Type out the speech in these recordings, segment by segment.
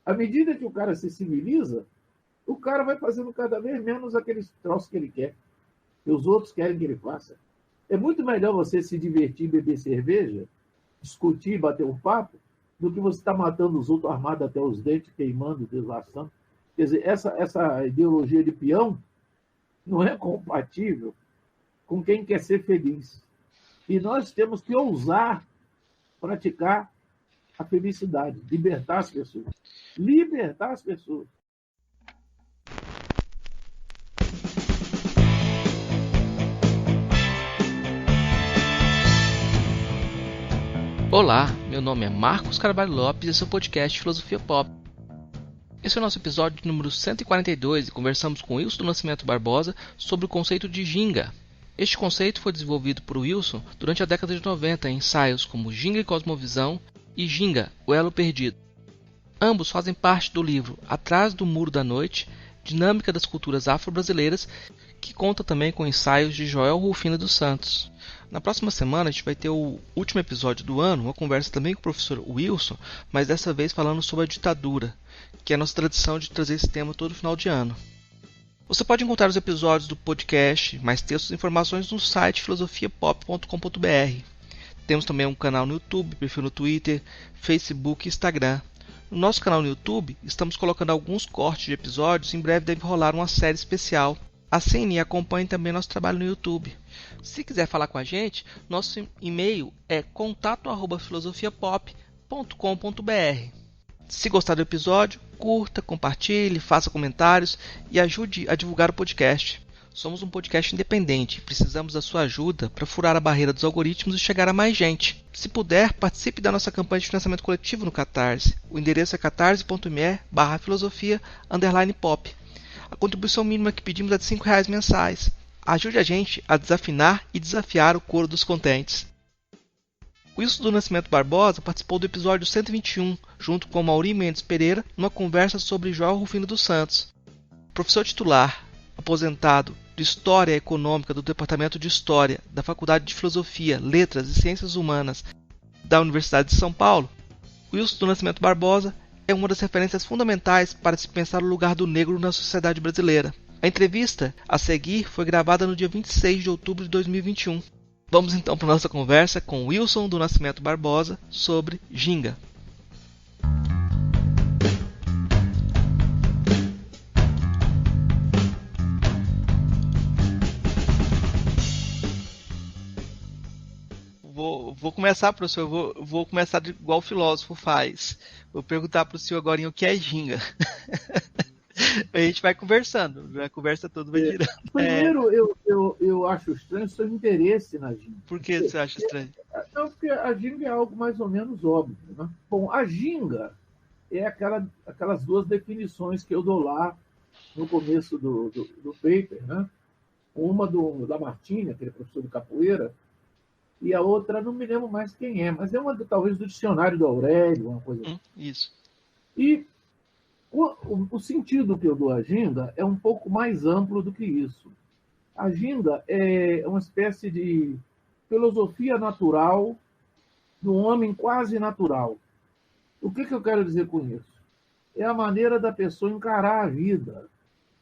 À medida que o cara se civiliza, o cara vai fazendo cada vez menos aqueles troços que ele quer, que os outros querem que ele faça. É muito melhor você se divertir, beber cerveja, discutir, bater um papo, do que você estar matando os outros armado até os dentes, queimando, deslaçando. Quer dizer, essa ideologia de peão não é compatível com quem quer ser feliz. E nós temos que ousar praticar a felicidade, libertar as pessoas. Libertar as pessoas. Olá, meu nome é Marcos Carvalho Lopes e esse é o podcast Filosofia Pop. Esse é o nosso episódio número 142 e conversamos com Wilson do Nascimento Barbosa sobre o conceito de ginga. Este conceito foi desenvolvido por Wilson durante a década de 90 em ensaios como Ginga e Cosmovisão e Ginga, o Elo Perdido. Ambos fazem parte do livro Atrás do Muro da Noite, Dinâmica das Culturas Afro-Brasileiras, que conta também com ensaios de Joel Rufino dos Santos. Na próxima semana a gente vai ter o último episódio do ano, uma conversa também com o professor Wilson, mas dessa vez falando sobre a ditadura, que é a nossa tradição de trazer esse tema todo final de ano. Você pode encontrar os episódios do podcast, mais textos e informações no site filosofiapop.com.br. Temos também um canal no YouTube, perfil no Twitter, Facebook e Instagram. No nosso canal no YouTube, estamos colocando alguns cortes de episódios e em breve deve rolar uma série especial. Assine e acompanhe também nosso trabalho no YouTube. Se quiser falar com a gente, nosso e-mail é contato@filosofiapop.com.br. Se gostar do episódio, curta, compartilhe, faça comentários e ajude a divulgar o podcast. Somos um podcast independente e precisamos da sua ajuda para furar a barreira dos algoritmos e chegar a mais gente. Se puder, participe da nossa campanha de financiamento coletivo no Catarse. O endereço é catarse.me/filosofia_pop. A contribuição mínima que pedimos é de R$5 mensais. Ajude a gente a desafinar e desafiar o coro dos contentes. Wilson do Nascimento Barbosa participou do episódio 121, junto com Mauri Mendes Pereira, numa conversa sobre Joel Rufino dos Santos. Professor titular, aposentado, de História Econômica do Departamento de História da Faculdade de Filosofia, Letras e Ciências Humanas da Universidade de São Paulo, Wilson do Nascimento Barbosa é uma das referências fundamentais para se pensar o lugar do negro na sociedade brasileira. A entrevista a seguir foi gravada no dia 26 de outubro de 2021. Vamos então para a nossa conversa com Wilson do Nascimento Barbosa sobre ginga. Vou começar, professor, vou começar igual o filósofo faz. Vou perguntar para o senhor agora o que é ginga. A gente vai conversando, a conversa toda vai girando. Primeiro, eu acho estranho o seu interesse na ginga. Por que você acha estranho? Não, porque a ginga é algo mais ou menos óbvio, né? Bom, a ginga é aquelas duas definições que eu dou lá no começo do paper, né? Uma da Martini, aquele professor de capoeira, e a outra, não me lembro mais quem é, mas é uma talvez do dicionário do Aurélio, uma coisa assim. Isso. E o sentido que eu dou à ginga é um pouco mais amplo do que isso. A ginga é uma espécie de filosofia natural do homem quase natural. O que eu quero dizer com isso? É a maneira da pessoa encarar a vida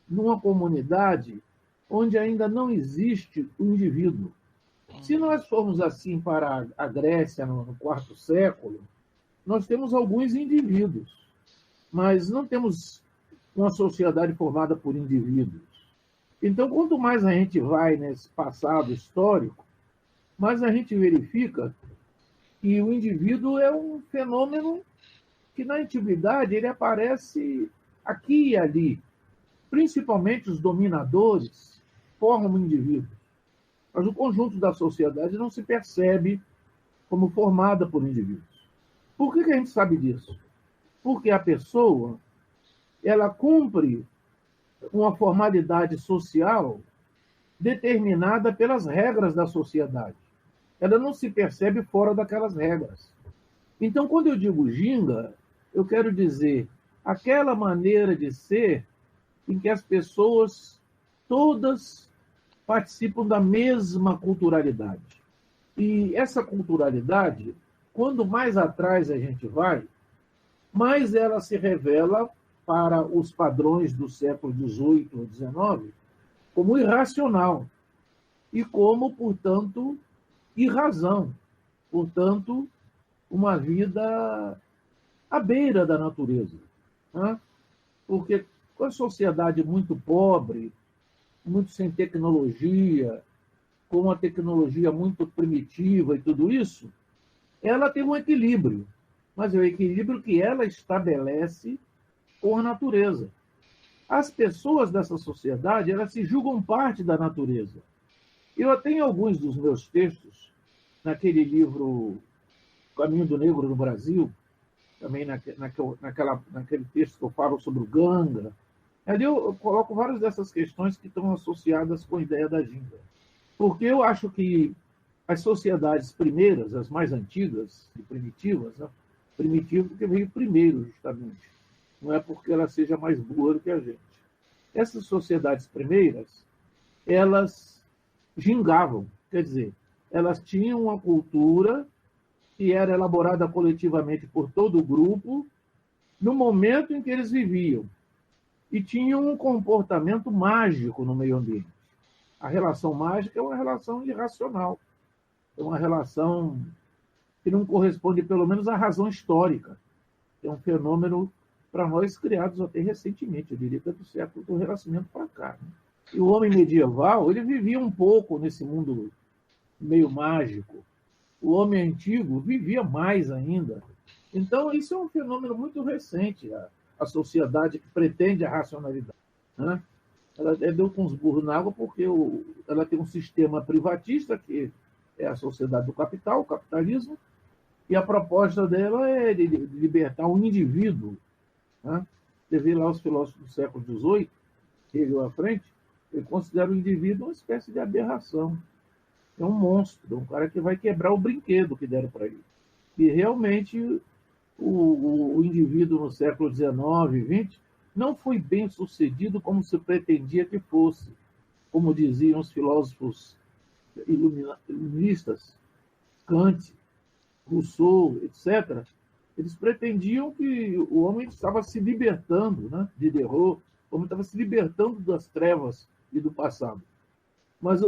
numa comunidade onde ainda não existe o indivíduo. Se nós formos assim para a Grécia no quarto século, nós temos alguns indivíduos, mas não temos uma sociedade formada por indivíduos. Então, quanto mais a gente vai nesse passado histórico, mais a gente verifica que o indivíduo é um fenômeno que, na antiguidade, ele aparece aqui e ali. Principalmente os dominadores formam indivíduos. Mas o conjunto da sociedade não se percebe como formada por indivíduos. Por que a gente sabe disso? Porque a pessoa ela cumpre uma formalidade social determinada pelas regras da sociedade. Ela não se percebe fora daquelas regras. Então, quando eu digo ginga, eu quero dizer aquela maneira de ser em que as pessoas todas participam da mesma culturalidade. E essa culturalidade, quando mais atrás a gente vai, mais ela se revela para os padrões do século XVIII ou XIX como irracional e como, portanto, irrazão, portanto, uma vida à beira da natureza. Né? Porque com a sociedade muito pobre, muito sem tecnologia, com uma tecnologia muito primitiva e tudo isso, ela tem um equilíbrio, mas é o equilíbrio que ela estabelece com a natureza. As pessoas dessa sociedade, elas se julgam parte da natureza. Eu tenho alguns dos meus textos, naquele livro Caminho do Negro no Brasil, também naquele texto que eu falo sobre o Ganga. Ali eu coloco várias dessas questões que estão associadas com a ideia da ginga. Porque eu acho que as sociedades primeiras, as mais antigas e primitivas, né? Primitivo porque veio primeiro, justamente. Não é porque ela seja mais boa do que a gente. Essas sociedades primeiras, elas gingavam, quer dizer, elas tinham uma cultura que era elaborada coletivamente por todo o grupo no momento em que eles viviam. E tinham um comportamento mágico no meio ambiente. A relação mágica é uma relação irracional. É uma relação que não corresponde, pelo menos, à razão histórica. É um fenômeno, para nós, criados até recentemente, eu diria que é do século do Renascimento para cá. Né? E o homem medieval, ele vivia um pouco nesse mundo meio mágico. O homem antigo vivia mais ainda. Então, isso é um fenômeno muito recente, a sociedade que pretende a racionalidade. Né? Ela deu com os burros na água porque ela tem um sistema privatista, que é a sociedade do capital, o capitalismo, e a proposta dela é de libertar o indivíduo. Né? Você vê lá os filósofos do século XVIII, Hegel à frente, ele considera o indivíduo uma espécie de aberração. É um monstro, um cara que vai quebrar o brinquedo que deram para ele. E realmente o indivíduo no século XIX e XX não foi bem sucedido como se pretendia que fosse. Como diziam os filósofos iluministas, Kant, Rousseau, etc., eles pretendiam que o homem estava se libertando, né? Diderot, o homem estava se libertando das trevas e do passado. Mas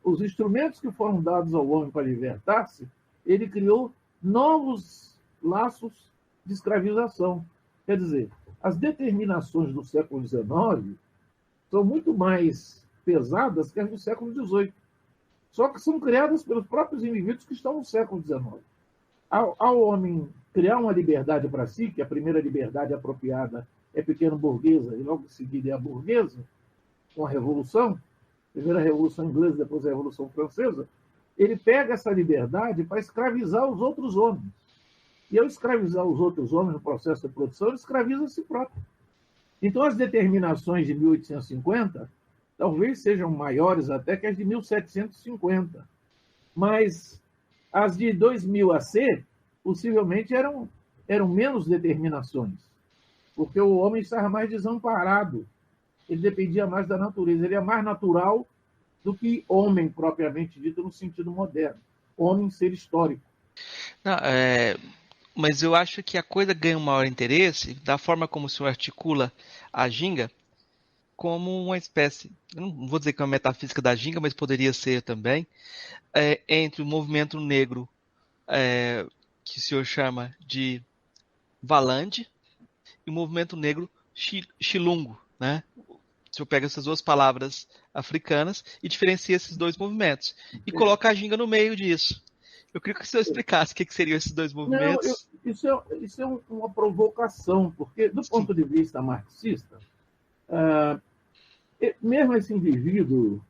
os instrumentos que foram dados ao homem para libertar-se, ele criou novos laços de escravização. Quer dizer, as determinações do século XIX são muito mais pesadas que as do século XVIII. Só que são criadas pelos próprios indivíduos que estão no século XIX. Ao homem criar uma liberdade para si, que a primeira liberdade apropriada é pequeno-burguesa, e logo em seguida é a burguesa, com a Revolução, primeiro a Revolução Inglesa, depois a Revolução Francesa, ele pega essa liberdade para escravizar os outros homens. E ao escravizar os outros homens no processo de produção, ele escraviza a si próprio. Então, as determinações de 1850 talvez sejam maiores até que as de 1750. Mas as de 2000 a C, possivelmente, eram menos determinações, porque o homem estava mais desamparado, ele dependia mais da natureza, ele é mais natural do que homem, propriamente dito, no sentido moderno. Homem, ser histórico. Não, mas eu acho que a coisa ganha um maior interesse da forma como o senhor articula a ginga como uma espécie, eu não vou dizer que é uma metafísica da ginga, mas poderia ser também, entre o movimento negro, que o senhor chama de Valande, e o movimento negro Xilungo, né? O senhor pega essas duas palavras africanas e diferencia esses dois movimentos, e coloca a ginga no meio disso. Eu queria que o senhor explicasse o que seriam esses dois movimentos. Não, isso é uma provocação, porque, do ponto de vista marxista, mesmo esse indivíduo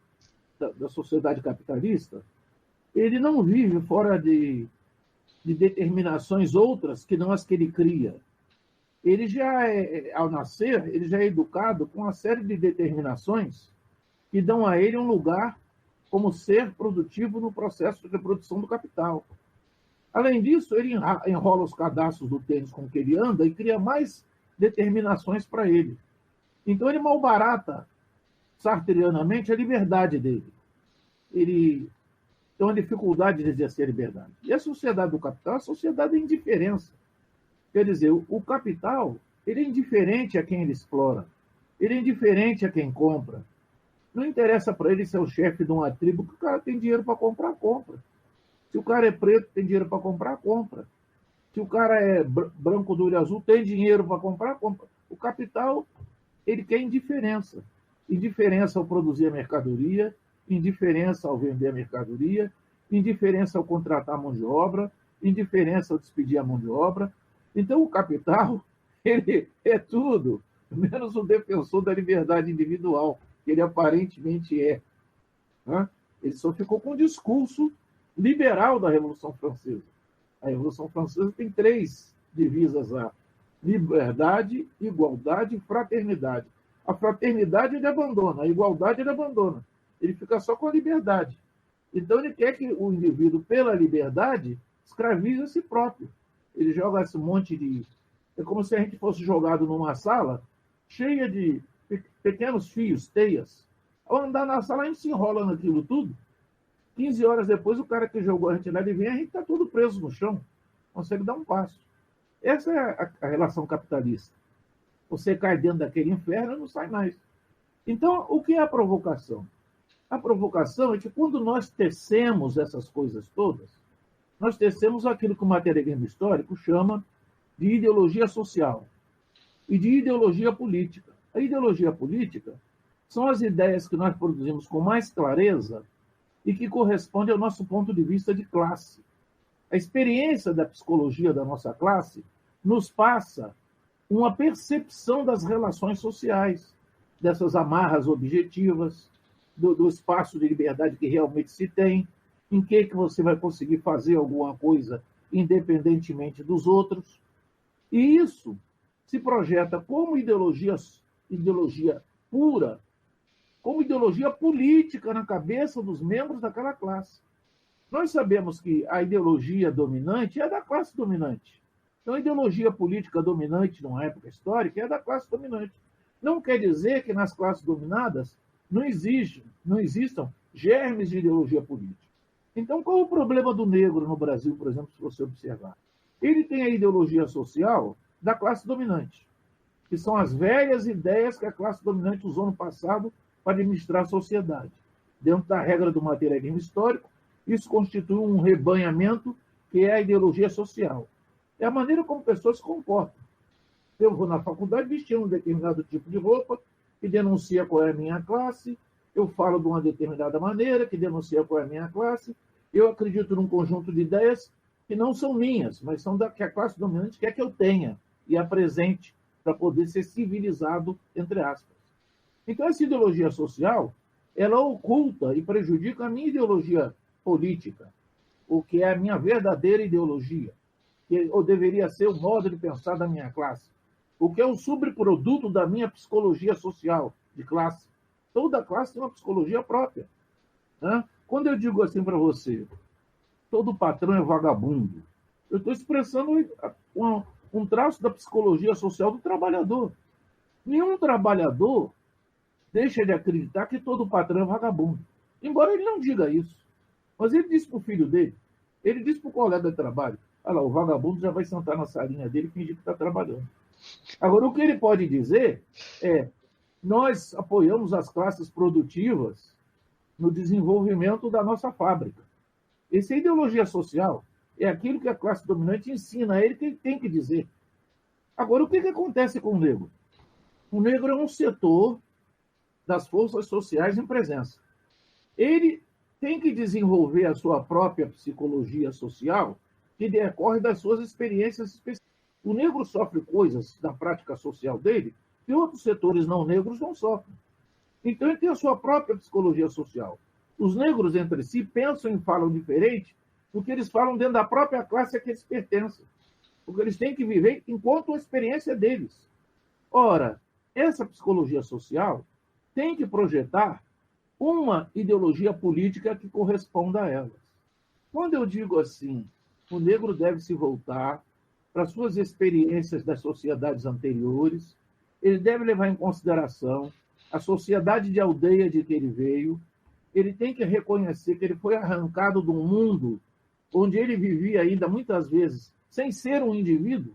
da sociedade capitalista, ele não vive fora de determinações outras que não as que ele cria. Ele já ao nascer, ele já é educado com uma série de determinações que dão a ele um lugar como ser produtivo no processo de produção do capital. Além disso, ele enrola os cadastros do tênis com que ele anda e cria mais determinações para ele. Então, ele malbarata sartreanamente a liberdade dele. Ele tem uma dificuldade de exercer a liberdade. E a sociedade do capital é a sociedade da indiferença. Quer dizer, o capital, ele é indiferente a quem ele explora, ele é indiferente a quem compra. Não interessa para ele ser o chefe de uma tribo, que o cara tem dinheiro para comprar, compra. Se o cara é preto, tem dinheiro para comprar, compra. Se o cara é branco do olho azul, tem dinheiro para comprar, compra. O capital, ele quer indiferença. Indiferença ao produzir a mercadoria, indiferença ao vender a mercadoria, indiferença ao contratar a mão de obra, indiferença ao despedir a mão de obra. Então, o capital, ele é tudo, menos o defensor da liberdade individual, que ele aparentemente é. Né? Ele só ficou com o discurso liberal da Revolução Francesa. A Revolução Francesa tem 3 divisas lá: liberdade, igualdade e fraternidade. A fraternidade ele abandona, a igualdade ele abandona. Ele fica só com a liberdade. Então ele quer que o indivíduo, pela liberdade, escravize a si próprio. Ele joga esse monte de... É como se a gente fosse jogado numa sala cheia de pequenos fios, teias. Ao andar na sala, a gente se enrola naquilo tudo. 15 horas depois, o cara que jogou a gente lá de vem, a gente está todo preso no chão. Consegue dar um passo. Essa é a relação capitalista. Você cai dentro daquele inferno e não sai mais. Então, o que é a provocação? A provocação é que quando nós tecemos essas coisas todas, nós tecemos aquilo que o materialismo histórico chama de ideologia social e de ideologia política. A ideologia política são as ideias que nós produzimos com mais clareza e que correspondem ao nosso ponto de vista de classe. A experiência da psicologia da nossa classe nos passa uma percepção das relações sociais, dessas amarras objetivas, do espaço de liberdade que realmente se tem, em que você vai conseguir fazer alguma coisa independentemente dos outros. E isso se projeta como ideologia pura, como ideologia política na cabeça dos membros daquela classe. Nós sabemos que a ideologia dominante é da classe dominante. Então, a ideologia política dominante numa época histórica é da classe dominante. Não quer dizer que nas classes dominadas não existam germes de ideologia política. Então, qual é o problema do negro no Brasil, por exemplo, se você observar? Ele tem a ideologia social da classe dominante, que são as velhas ideias que a classe dominante usou no passado para administrar a sociedade. Dentro da regra do materialismo histórico, isso constitui um rebanhamento que é a ideologia social. É a maneira como pessoas se comportam. Eu vou na faculdade vestindo um determinado tipo de roupa, que denuncia qual é a minha classe, eu falo de uma determinada maneira, que denuncia qual é a minha classe, eu acredito num conjunto de ideias que não são minhas, mas são da que a classe dominante quer que eu tenha e apresente para poder ser civilizado, entre aspas. Então, essa ideologia social, ela oculta e prejudica a minha ideologia política, o que é a minha verdadeira ideologia, que ou deveria ser o modo de pensar da minha classe, o que é o subproduto da minha psicologia social de classe. Toda classe tem uma psicologia própria. Né? Quando eu digo assim para você, todo patrão é vagabundo, eu estou expressando um traço da psicologia social do trabalhador. Nenhum trabalhador deixa de acreditar que todo patrão é vagabundo. Embora ele não diga isso. Mas ele disse para o filho dele, ele disse para o colega de trabalho, olha lá, o vagabundo já vai sentar na salinha dele e fingir que está trabalhando. Agora, o que ele pode dizer é, nós apoiamos as classes produtivas no desenvolvimento da nossa fábrica. Essa é a ideologia social, é aquilo que a classe dominante ensina a ele que ele tem que dizer. Agora, o que acontece com o negro? O negro é um setor das forças sociais em presença. Ele tem que desenvolver a sua própria psicologia social que decorre das suas experiências específicas. O negro sofre coisas da prática social dele que outros setores não negros não sofrem. Então, ele tem a sua própria psicologia social. Os negros, entre si, pensam e falam diferente do que eles falam dentro da própria classe a que eles pertencem. Porque eles têm que viver enquanto a experiência deles. Ora, essa psicologia social tem que projetar uma ideologia política que corresponda a elas. Quando eu digo assim, o negro deve se voltar para suas experiências das sociedades anteriores, ele deve levar em consideração a sociedade de aldeia de que ele veio, ele tem que reconhecer que ele foi arrancado de um mundo onde ele vivia ainda, muitas vezes, sem ser um indivíduo,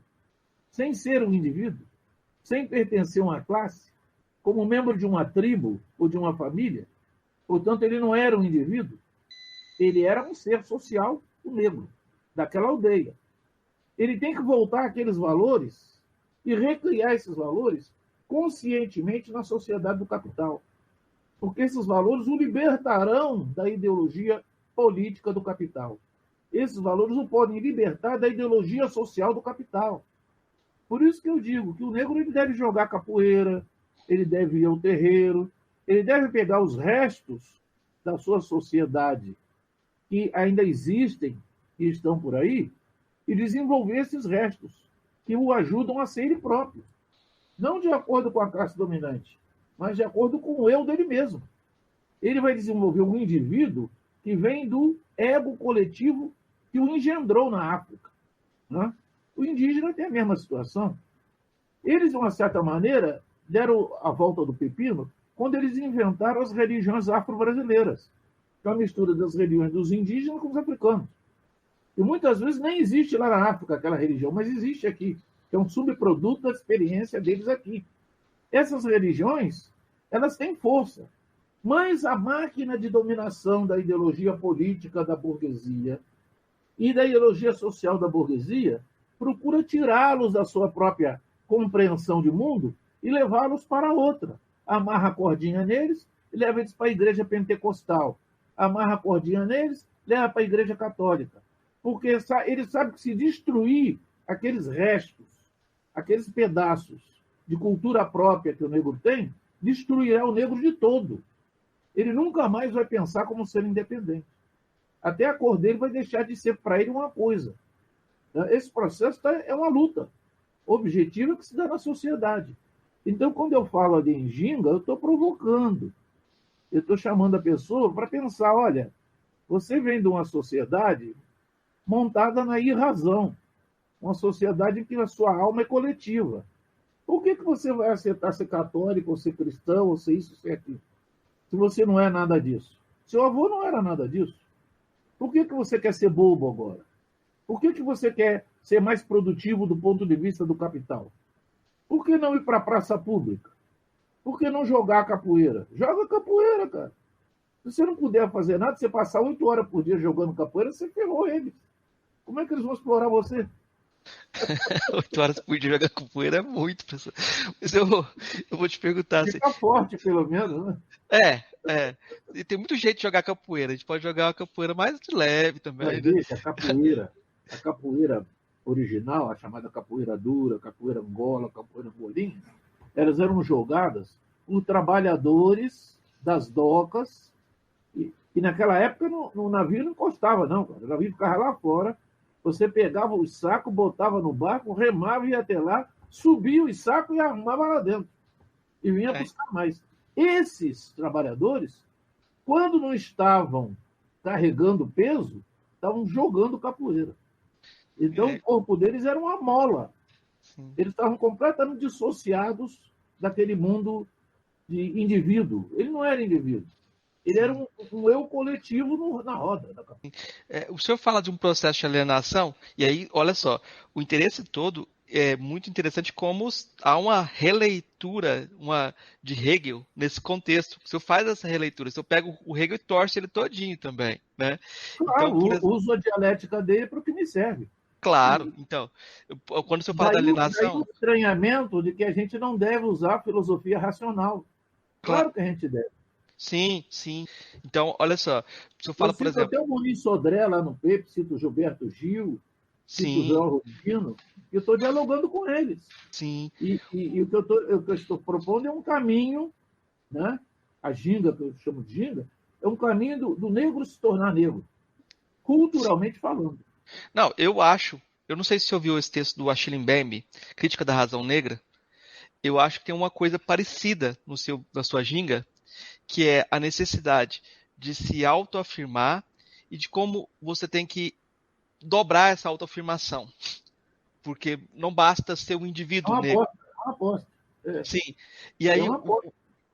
sem ser um indivíduo, sem pertencer a uma classe, como membro de uma tribo ou de uma família. Portanto, ele não era um indivíduo, ele era um ser social, o negro, daquela aldeia. Ele tem que voltar àqueles valores e recriar esses valores conscientemente na sociedade do capital. Porque esses valores o libertarão da ideologia política do capital. Esses valores o podem libertar da ideologia social do capital. Por isso que eu digo que o negro ele deve jogar capoeira, ele deve ir ao terreiro, ele deve pegar os restos da sua sociedade que ainda existem e estão por aí e desenvolver esses restos que o ajudam a ser ele próprio. Não de acordo com a classe dominante, mas de acordo com o eu dele mesmo. Ele vai desenvolver um indivíduo que vem do ego coletivo que o engendrou na África. Né? O indígena tem a mesma situação. Eles, de uma certa maneira, deram a volta do pepino quando eles inventaram as religiões afro-brasileiras, que é a mistura das religiões dos indígenas com os africanos. E muitas vezes nem existe lá na África aquela religião, mas existe aqui, que é um subproduto da experiência deles aqui. Essas religiões, elas têm força, mas a máquina de dominação da ideologia política da burguesia e da ideologia social da burguesia procura tirá-los da sua própria compreensão de mundo e levá-los para outra. Amarra a cordinha neles e leva eles para a igreja pentecostal. Amarra a cordinha neles, leva para a igreja católica. Porque ele sabe que se destruir aqueles restos, aqueles pedaços de cultura própria que o negro tem, destruirá o negro de todo. Ele nunca mais vai pensar como ser independente. Até a cor dele vai deixar de ser para ele uma coisa. Esse processo é uma luta objetiva que se dá na sociedade. Então, quando eu falo de Njinga, eu estou provocando. Eu estou chamando a pessoa para pensar, olha, você vem de uma sociedade montada na irrazão, uma sociedade em que a sua alma é coletiva. Por que você vai aceitar ser católico, ou ser cristão, ou ser isso, ou ser aquilo, se você não é nada disso? Seu avô não era nada disso. Por que você quer ser bobo agora? Por que você quer ser mais produtivo do ponto de vista do capital? Por que não ir para a praça pública? Por que não jogar capoeira? Joga capoeira, cara. Se você não puder fazer nada, você passar 8 horas por dia jogando capoeira, você ferrou eles. Como é que eles vão explorar você? 8 horas por dia jogar capoeira é muito, professor. Mas eu vou te perguntar. Fica forte, pelo menos, né? E tem muito jeito de jogar capoeira. A gente pode jogar uma capoeira mais de leve também. Mas deixa, a capoeira original, a chamada capoeira dura, capoeira angola, capoeira bolinha, elas eram jogadas por trabalhadores das docas, e naquela época no navio não encostava, não, cara. O navio ficava lá fora, você pegava o saco, botava no barco, remava e ia até lá, subia os sacos e arrumava lá dentro. E vinha buscar mais. Esses trabalhadores, quando não estavam carregando peso, estavam jogando capoeira. Então, o corpo deles era uma mola. Sim. Eles estavam completamente dissociados daquele mundo de indivíduo. Ele não era indivíduo. Ele era um eu coletivo na roda. O senhor fala de um processo de alienação, e aí, olha só, o interesse todo é muito interessante como há uma releitura de Hegel nesse contexto. O senhor faz essa releitura, o senhor pega o Hegel e torce ele todinho também. Né? Claro, então, uso a dialética dele para o que me serve. Claro, então, quando o senhor fala da alienação... Daí o estranhamento de que a gente não deve usar a filosofia racional. Claro que a gente deve. Sim, sim. Então, olha só, o senhor fala, por exemplo... Até o Muniz Sodré lá no Pepe, cito o Gilberto Gil, cito o João Rubino, e eu estou dialogando com eles. Sim. E o que eu estou propondo é um caminho, né? A ginga, que eu chamo de ginga, é um caminho do negro se tornar negro, culturalmente falando. Não, eu não sei se você ouviu esse texto do Achille Mbembe, Crítica da Razão Negra, eu acho que tem uma coisa parecida na sua ginga, que é a necessidade de se autoafirmar e de como você tem que dobrar essa autoafirmação. Porque não basta ser um indivíduo negro. É uma aposta. Sim. E aí,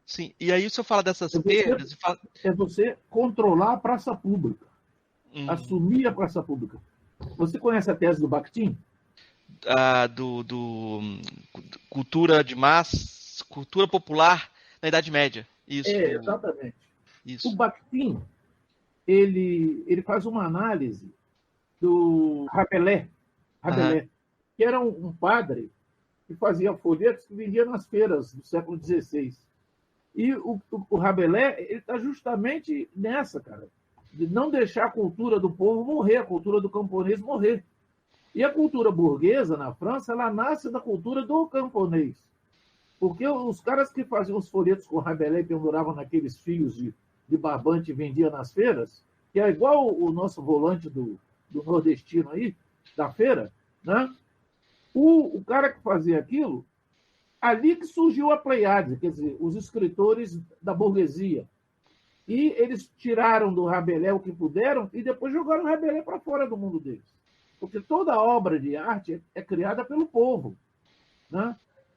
sim. E aí o senhor fala dessas perdas... É você controlar a praça pública. Assumir a praça pública. Você conhece a tese do Bakhtin? cultura de massa, cultura popular na Idade Média. Isso. Exatamente. Isso. O Bakhtin, ele faz uma análise do Rabelais, que era um padre que fazia folhetos que vendia nas feiras do século XVI. E o Rabelais está justamente nessa, cara, de não deixar a cultura do povo morrer, a cultura do camponês morrer. E a cultura burguesa na França, ela nasce da cultura do camponês. Porque os caras que faziam os folhetos com Rabelais e penduravam naqueles fios de barbante e vendiam nas feiras, que é igual o nosso volante do nordestino aí, da feira, né? O cara que fazia aquilo, ali que surgiu a Pleiade, quer dizer, os escritores da burguesia. E eles tiraram do Rabelais o que puderam e depois jogaram o Rabelais para fora do mundo deles. Porque toda obra de arte é criada pelo povo, né?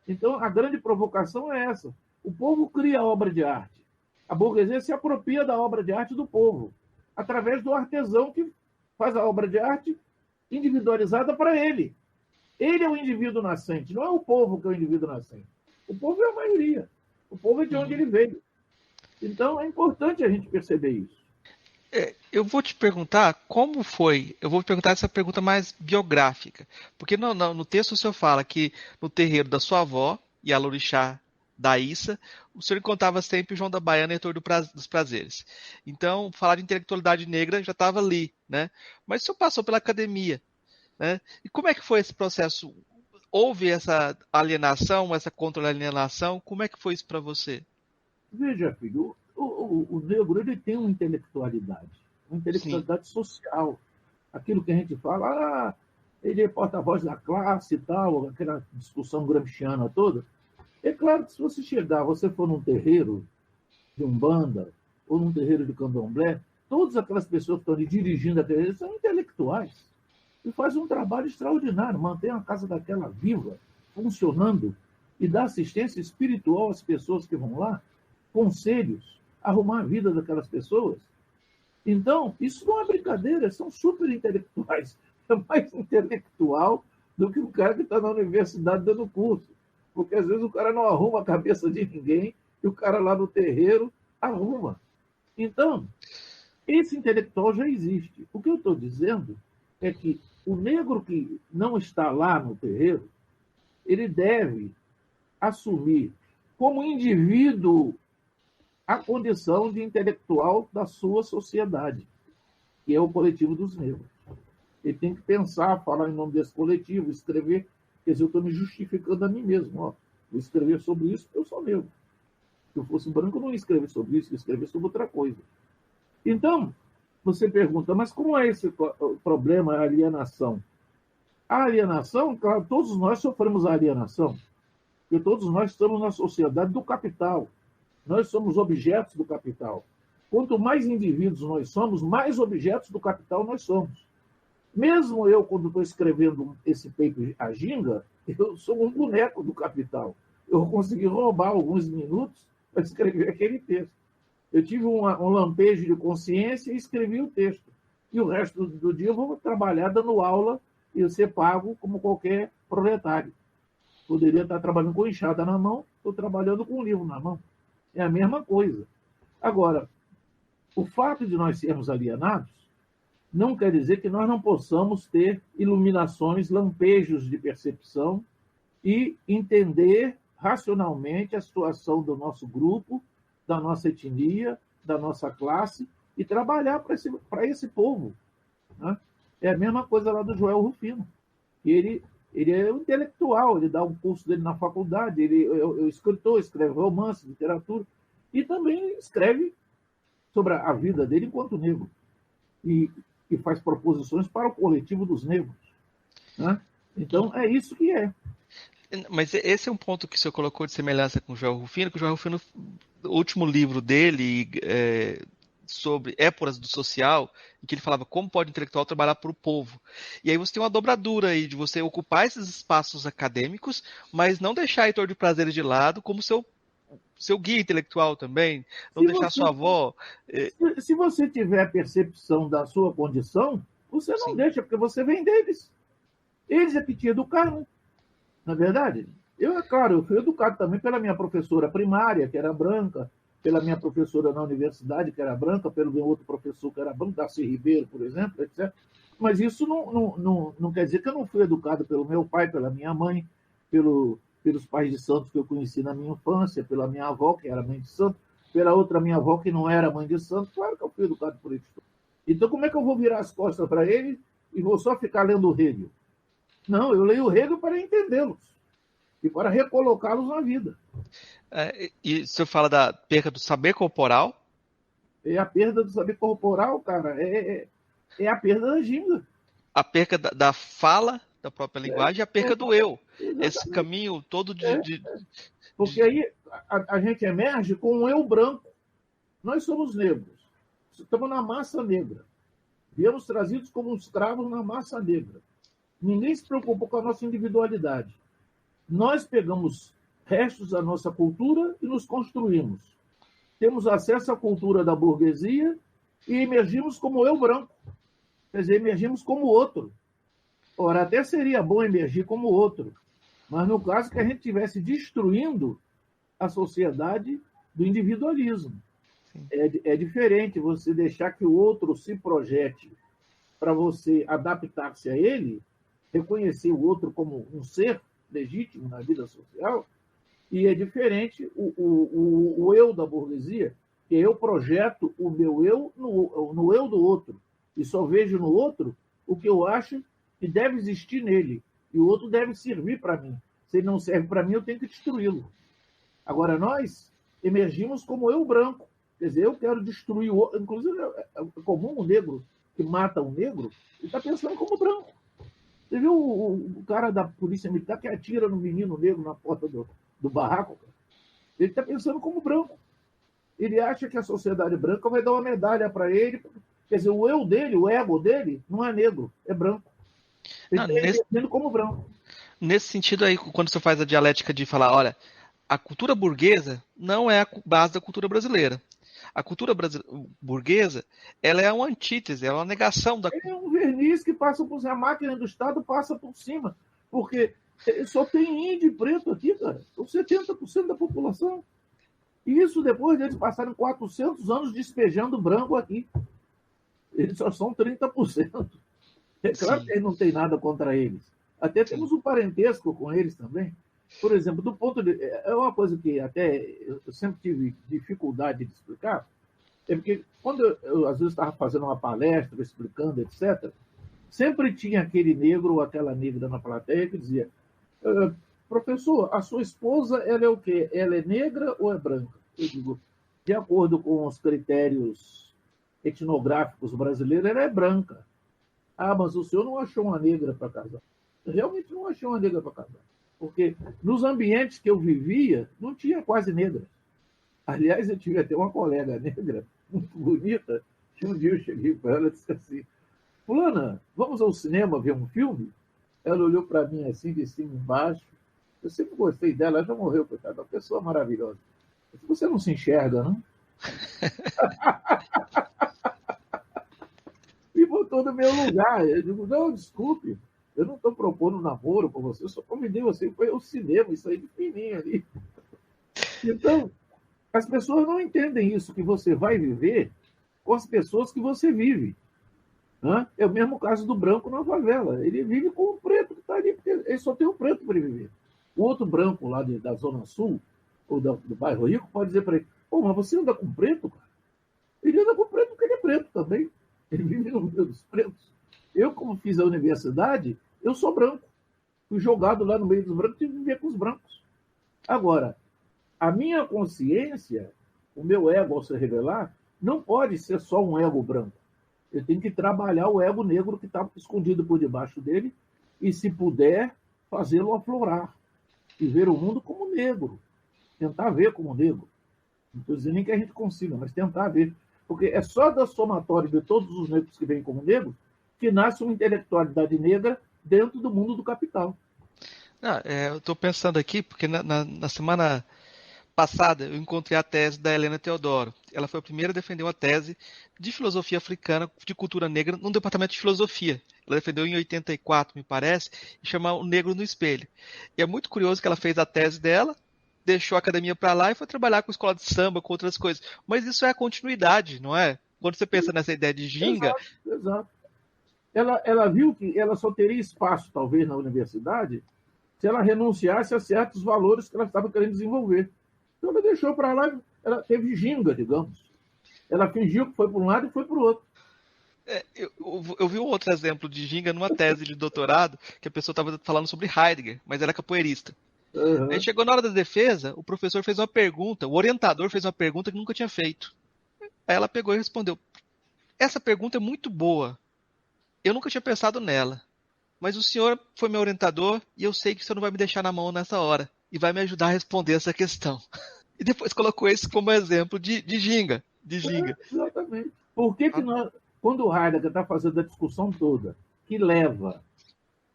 Então, a grande provocação é essa. O povo cria a obra de arte. A burguesia se apropria da obra de arte do povo, através do artesão que faz a obra de arte individualizada para ele. Ele é o indivíduo nascente, não é o povo que é o indivíduo nascente. O povo é a maioria. O povo é de onde ele veio. Então, é importante a gente perceber isso. Eu vou te perguntar como foi. Eu vou perguntar essa pergunta mais biográfica. Porque no texto o senhor fala que no terreiro da sua avó, Yalorixá da Issa, o senhor encontrava sempre o João da Baiana, reitor dos prazeres. Então, falar de intelectualidade negra já estava ali, né? Mas o senhor passou pela academia, né? E como é que foi esse processo? Houve essa alienação, essa contra-alienação? Como é que foi isso para você? Veja, filho, o negro ele tem uma intelectualidade social. Aquilo que a gente fala, ele é porta-voz da classe e tal, aquela discussão gramsciana toda. É claro que se você você for num terreiro de Umbanda ou num terreiro de Candomblé, todas aquelas pessoas que estão ali dirigindo a terreiro são intelectuais e fazem um trabalho extraordinário, mantém a casa daquela viva, funcionando e dá assistência espiritual às pessoas que vão lá, conselhos, arrumar a vida daquelas pessoas. Então, isso não é brincadeira, são super intelectuais. É mais intelectual do que o cara que está na universidade dando curso. Porque às vezes o cara não arruma a cabeça de ninguém e o cara lá no terreiro arruma. Então, esse intelectual já existe. O que eu estou dizendo é que o negro que não está lá no terreiro, ele deve assumir como indivíduo a condição de intelectual da sua sociedade, que é o coletivo dos negros. Ele tem que pensar, falar em nome desse coletivo, escrever. Quer dizer, eu estou me justificando a mim mesmo. Ó. Vou escrever sobre isso porque eu sou negro. Se eu fosse branco, eu não ia escrever sobre isso, ia escrever sobre outra coisa. Então, você pergunta, mas como é esse problema, a alienação? A alienação, claro, todos nós sofremos a alienação, porque todos nós estamos na sociedade do capital. Nós somos objetos do capital. Quanto mais indivíduos nós somos, mais objetos do capital nós somos. Mesmo eu, quando estou escrevendo esse paper A Ginga, eu sou um boneco do capital. Eu consegui roubar alguns minutos para escrever aquele texto. Eu tive um lampejo de consciência e escrevi o texto. E o resto do dia eu vou trabalhar dando aula e ser pago como qualquer proletário. Poderia estar trabalhando com enxada na mão, estou trabalhando com um livro na mão. É a mesma coisa. Agora, o fato de nós sermos alienados não quer dizer que nós não possamos ter iluminações, lampejos de percepção e entender racionalmente a situação do nosso grupo, da nossa etnia, da nossa classe e trabalhar para esse povo. Né? É a mesma coisa lá do Joel Rufino. Ele é um intelectual, ele dá um curso dele na faculdade, ele é escritor, escreve romance, literatura, e também escreve sobre a vida dele enquanto negro. E faz proposições para o coletivo dos negros. Né? Então, é isso que é. Mas esse é um ponto que o senhor colocou de semelhança com o Joel Rufino, que o Joel Rufino, o último livro dele, sobre époras do social, em que ele falava como pode o intelectual trabalhar para o povo. E aí você tem uma dobradura aí de você ocupar esses espaços acadêmicos, mas não deixar Heitor de Prazeres de lado como seu guia intelectual também, não deixar sua avó... Se você tiver a percepção da sua condição, você não deixa, porque você vem deles. Eles é que te educaram, na verdade. É claro, eu fui educado também pela minha professora primária, que era branca, pela minha professora na universidade, que era branca, pelo meu outro professor, que era branco, Darcy Ribeiro, por exemplo, etc. Mas isso não quer dizer que eu não fui educado pelo meu pai, pela minha mãe, pelos pais de santos que eu conheci na minha infância, pela minha avó, que era mãe de santo, pela outra minha avó, que não era mãe de santo. Claro que eu fui educado por eles. Então, como é que eu vou virar as costas para eles e vou só ficar lendo o Hegel? Não, eu leio o Hegel para entendê-los e para recolocá-los na vida. E o senhor fala da perda do saber corporal? É a perda do saber corporal, cara, é a perda da ginga. A perda da fala, da própria linguagem, e a perda do eu. Exatamente. Esse caminho todo Porque aí a gente emerge com um eu branco. Nós somos negros. Estamos na massa negra. Viemos trazidos como escravos na massa negra. Ninguém se preocupou com a nossa individualidade. Nós pegamos restos da nossa cultura e nos construímos. Temos acesso à cultura da burguesia e emergimos como eu branco. Quer dizer, emergimos como outro. Ora, até seria bom emergir como outro, mas no caso que a gente estivesse destruindo a sociedade do individualismo. É diferente você deixar que o outro se projete para você adaptar-se a ele, reconhecer o outro como um ser legítimo na vida social, e é diferente o eu da burguesia, que eu projeto o meu eu no eu do outro, e só vejo no outro o que eu acho que deve existir nele, e o outro deve servir para mim. Se ele não serve para mim, eu tenho que destruí-lo. Agora, nós emergimos como eu branco, quer dizer, eu quero destruir o outro. Inclusive, é comum um negro que mata um negro, ele está pensando como branco. Você viu o cara da polícia militar que atira no menino negro na porta do barraco? Ele está pensando como branco. Ele acha que a sociedade branca vai dar uma medalha para ele. Quer dizer, o eu dele, o ego dele, não é negro, é branco. Ele está entendendo como branco. Nesse sentido aí, quando você faz a dialética de falar, olha, a cultura burguesa não é a base da cultura brasileira. A cultura burguesa, ela é uma antítese, ela é uma negação da... É um verniz que passa por cima, a máquina do Estado passa por cima, porque só tem índio e preto aqui, cara. São 70% da população. E isso depois deles passarem 400 anos despejando branco aqui. Eles só são 30%. É claro que não tem nada contra eles. Até temos um parentesco com eles também. Por exemplo, do ponto de... É uma coisa que até eu sempre tive dificuldade de explicar, é porque quando eu às vezes estava fazendo uma palestra, explicando, etc., sempre tinha aquele negro ou aquela negra na plateia que dizia: professor, a sua esposa, ela é o quê? Ela é negra ou é branca? Eu digo, de acordo com os critérios etnográficos brasileiros, ela é branca. Ah, mas o senhor não achou uma negra para casar? Eu realmente não achei uma negra para casar. Porque nos ambientes que eu vivia, não tinha quase negra. Aliás, eu tive até uma colega negra, muito bonita, que um dia eu cheguei para ela e disse assim: fulana, vamos ao cinema ver um filme? Ela olhou para mim assim, de cima e embaixo. Eu sempre gostei dela, ela já morreu, coitada, uma pessoa maravilhosa. Eu disse: você não se enxerga, não? Me botou no meu lugar. Eu digo: não, desculpe, eu não estou propondo namoro com você, eu só convidei você para ir ao cinema, isso aí de fininho ali. Então, as pessoas não entendem isso, que você vai viver com as pessoas que você vive. É o mesmo caso do branco na favela. Ele vive com o preto que está ali, porque ele só tem o preto para ele viver. O outro branco lá da Zona Sul, ou do bairro Rico, pode dizer para ele: pô, mas você anda com preto, cara? Ele anda com preto porque ele é preto também. Ele vive no meio dos pretos. Eu, como fiz a universidade, eu sou branco. Fui jogado lá no meio dos brancos e tive que viver com os brancos. Agora, a minha consciência, o meu ego ao se revelar, não pode ser só um ego branco. Eu tenho que trabalhar o ego negro que está escondido por debaixo dele e, se puder, fazê-lo aflorar e ver o mundo como negro. Tentar ver como negro. Não estou dizendo nem que a gente consiga, mas tentar ver. Porque é só da somatória de todos os negros que vêm como negros que nasce uma intelectualidade negra dentro do mundo do capital. Eu estou pensando aqui, porque na semana passada, eu encontrei a tese da Helena Teodoro. Ela foi a primeira a defender uma tese de filosofia africana, de cultura negra, no departamento de filosofia. Ela defendeu em 84, me parece, e chama O Negro no Espelho. E é muito curioso que ela fez a tese dela, deixou a academia para lá e foi trabalhar com escola de samba, com outras coisas. Mas isso é a continuidade, não é? Quando você pensa nessa ideia de ginga... Exato, exato. Ela viu que ela só teria espaço, talvez, na universidade, se ela renunciasse a certos valores que ela estava querendo desenvolver. Então, ela deixou para lá, ela teve ginga, digamos. Ela fingiu que foi para um lado e foi para o outro. Eu vi um outro exemplo de ginga numa tese de doutorado, que a pessoa estava falando sobre Heidegger, mas era capoeirista. Uhum. Aí chegou na hora da defesa, o professor fez uma pergunta, o orientador fez uma pergunta que nunca tinha feito. Aí ela pegou e respondeu: essa pergunta é muito boa, eu nunca tinha pensado nela, mas o senhor foi meu orientador e eu sei que o senhor não vai me deixar na mão nessa hora e vai me ajudar a responder essa questão. E depois colocou esse como exemplo de ginga. Exatamente. Por que nós, quando o Heidegger está fazendo a discussão toda, que leva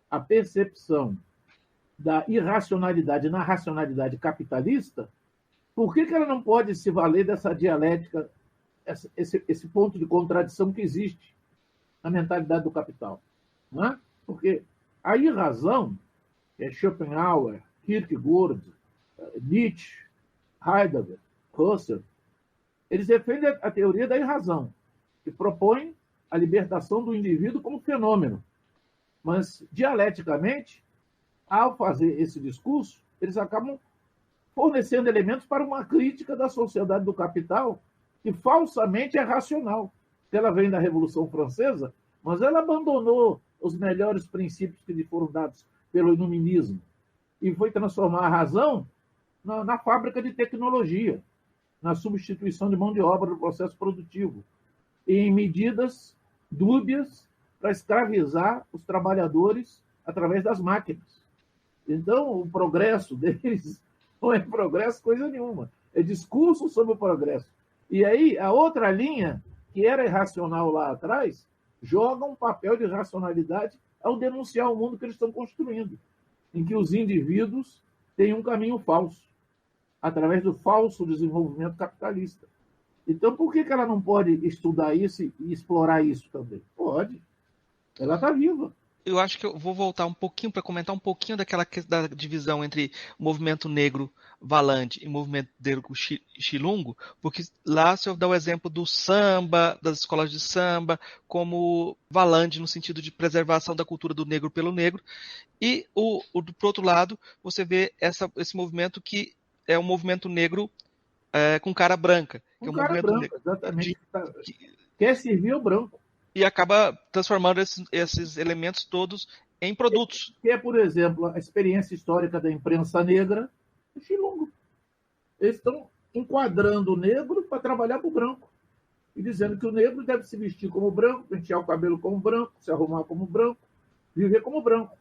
à percepção da irracionalidade na racionalidade capitalista, por que ela não pode se valer dessa dialética, esse ponto de contradição que existe na mentalidade do capital? Não é? Porque a irrazão, que é Schopenhauer, Kierkegaard, Nietzsche, Heidegger, Husserl, eles defendem a teoria da irrazão, que propõe a libertação do indivíduo como fenômeno. Mas, dialeticamente, ao fazer esse discurso, eles acabam fornecendo elementos para uma crítica da sociedade do capital, que falsamente é racional. Ela vem da Revolução Francesa, mas ela abandonou os melhores princípios que lhe foram dados pelo iluminismo e foi transformar a razão na fábrica de tecnologia, na substituição de mão de obra do processo produtivo, e em medidas dúbias para escravizar os trabalhadores através das máquinas. Então, o progresso deles não é progresso coisa nenhuma, é discurso sobre o progresso. E aí, a outra linha, que era irracional lá atrás, joga um papel de racionalidade ao denunciar o mundo que eles estão construindo, em que os indivíduos têm um caminho falso, através do falso desenvolvimento capitalista. Então, por que ela não pode estudar isso e explorar isso também? Pode. Ela está viva. Eu acho que eu vou voltar um pouquinho para comentar um pouquinho da divisão entre movimento negro Valande e movimento negro Xilungo, porque lá se eu dar o exemplo do samba, das escolas de samba, como Valande no sentido de preservação da cultura do negro pelo negro, e por outro lado, você vê esse movimento que é um movimento negro com cara branca. Que é um cara movimento branco, negro exatamente. Quer servir ao branco. E acaba transformando esses elementos todos em produtos. Que é, por exemplo, a experiência histórica da imprensa negra no Xilungo. Eles estão enquadrando o negro para trabalhar para o branco. E dizendo que o negro deve se vestir como branco, pentear o cabelo como branco, se arrumar como branco, viver como branco.